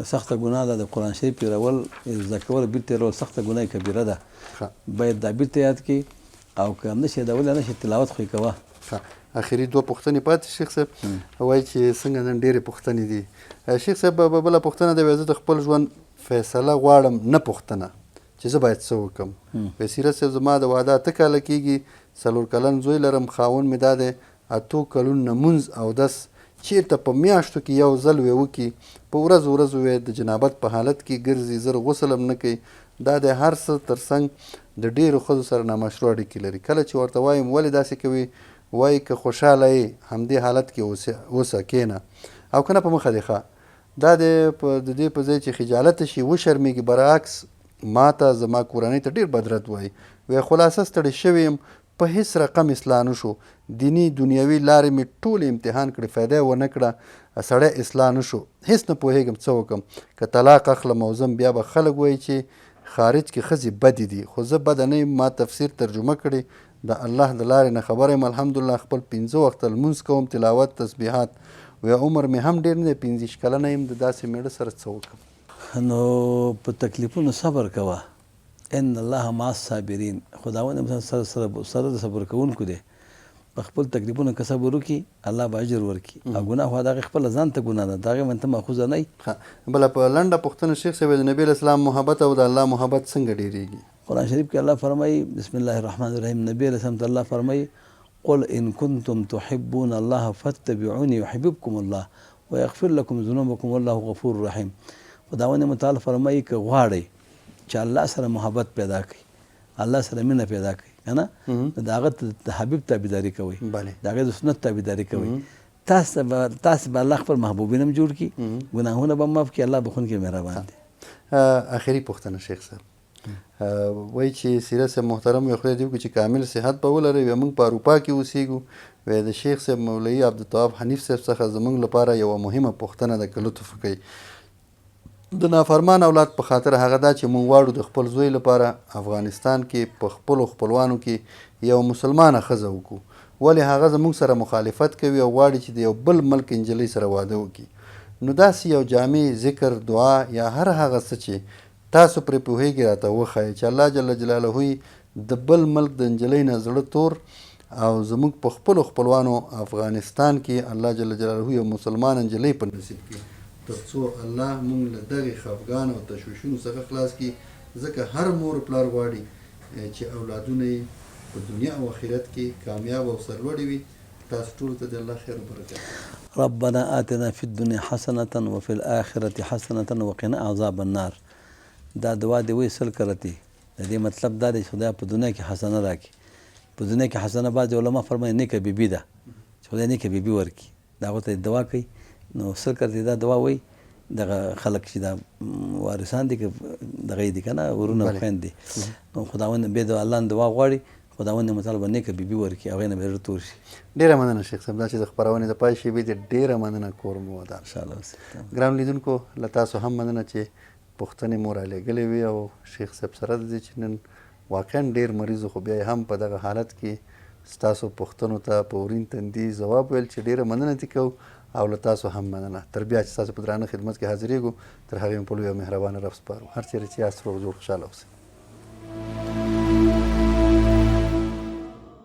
سخته ګناه ده د قرآن شریف هېرول، زده کول بیرته هېرول سخته ګناه کبیره ده. باید دا بیرته یاد کړي، او که هم نشي یادولی نشي تلاوت خو یې کوه. اخري 2 پوښتنې پاتې شیخ صاحب، وایي چې څنګه نن ډېرې پوښتنې دي. شیخ صاحب بله پوښتنه ده، زه د خپل ژوند فیصله غواړم، نه پوښتنه، چې زه باید څه وکړم. سیرت صاحب زما د واده 8 کاله کېږي، 4 کلن زوی لرم، خاوند مې دا دی 8 کلونو نه مونځ او دس چېرته په میاشتو کې یو ځل وی وکړي، په ورځ وی د جنابت په حالت کې ګرځي، زر غسل هم نه کوي. دا د هر څه تر څنګ د ډېرو ښځو سره نامشروع اړیکې لري. کله چې ورته وایم ولې داسې کوي، وایي که خوشحاله یې همدې حالت کې اوسه کښېنه، او که نه په مخه دې ښه. دا د دې په ځای چې خجالته شي وشرمېږي، برعکس ما ته زما کورنۍ ته ډېر بدرد وایي. وی خلاصه ستړی شوی یم، په هېڅ رقم اصلاح نه شو، دیني دنیوي لارې مې ټولې امتحان کړې، فایده یې ونه کړه، سړی اصلاح نه شو، هېڅ نه پوهېږم څه وکړم. که طلاق اخلم او ځم، بیا به خلک وایي چې خارج کې ښځې بدې دي، خو زه بده نه یم، ما تفسیر ترجمه کړې، د الله د لارې نه خبره یم، الحمدلله خپل 15 وخته لمونځ کوم، تلاوت، تسبیحات. وی عمر مې هم ډېر نه دی، 25 کلنه یم، د داسې میړه سره څه وکړم؟ نو په تکلیفونو صبر کوه، ان الله مع الصابرین. خداوند سره د صبر کوونکو دی. په خپل تکلیفونو که صبر وکړي، الله به اجر ورکړي، او ګناه خو د هغې خپله ځان ته ګناه ده، د هغې باندې ته ماخوذه نه یي. بله په لنډه پوښتنه شیخ صاحب، د نبي اسلام محبت او د الله محبت څنګه ډېرېږي؟ قرآن شریف کې الله فرمایي، بسم الله الرحمن الرحیم، نبی علیه السلام ته الله فرمایي قل ان کنتم تحبون الله فاتبعوني یحببکم الله ویغفر لکم ذنوبکم والله غفور رحیم. خداوند متعال فرمایي که غواړئ چې الله سره محبت پیدا کړئ، الله سره مینه پیدا کړئ، که نه، د هغه د حبیب تابعداري کوئ، د هغې د سنت تابعداري کوئ، تاسو به الله خپل محبوبین هم جوړ کړي، ګناهونه به معاف کړي، الله بخونکی مهربان دی. اخري پوښتنه شیخ صاحب، وایي چې سیرت صاحب محترم، وی خدای دې وکړي چې کامل صحت به ولرئ. وی موږ په اروپا کې اوسېږو، وی د شیخ صاحب مولوي عبدالتواب حنیف صاحب څخه زموږ لپاره یوه مهمه پوښتنه ده، که لطف وکړئ. د نافرمان اولاد په خاطر هغه دا چې موږ غواړو د خپل زوی لپاره افغانستان کې په خپلو خپلوانو کې یو مسلمانه ښځه وکړو، ولې هغه زموږ سره مخالفت کوي او غواړي چې د یو بل ملک نجلۍ سره واده وکړي. نو داسې یو جامع ذکر، دعا یا هر هغه څه چې تاسو پرې پوهېږئ راته وښایئ چې الله جل جلاله یې د بل ملک د نجلۍ نه زړه تور، او زموږ په خپلو خپلوانو افغانستان کې الله جل جلاله یو مسلمان نجلۍ په نصیب کړي، تر څو الله موږ له دغې خفګان او تشویشونو څخه خلاص کړي. ځکه هر مور پلار غواړي چې اولادونه یې په دنیا او آخرت کې کامیاب او سرلوړي وي. تاسو ټولو ته د الله خیر او برکت. ربنا آتنا فی الدنیا حسنة وفي الآخرة حسنة وقنا عذاب النار. دا دعا دې وایي 100 کرتې. د دې مطلب دا دی چې خدای په دنیا کې حسنه راکړي. په دنیا کې حسنه بعضې علما فرمایي نیکه بیبي ده چې خدای نیکه بیبي ورکړي، د هغو ته دعا کوي. نو 100 کرتې دا دعا وایي دغه خلک چې دا وارثان دي که دغه دي که نه ورونه خویندې، نو خداوند بیا د الله نه دعا غواړي خداوند متعال به نیکه بیبي ورکړي، هغې نه به زړه تور شي. ډېره مننه شیخ صاحب، دا چې د خپرونې د پای شېبې دې ډېره مننه کور مو ودان. انشاءالله. ګران لیدونکو له تاسو هم مننه چې پوښتنې مو رالیږلې وي او شیخ صاحب سره د دې چې نن واقعا ډېر مریض خو بیا هم په دغه حالت کې ستاسو پوښتنو ته په ورین تندي ځواب ویل چې ډېره مننه دې کوو او له تاسو هم مننه. تر بیا چې ستاسو په درانه خدمت کې حاضرېږو، تر هغې مو په لوی او مهربانه رب سپارو. هر چېرې چې یاست روغ جوړ خوشحاله اوسئ.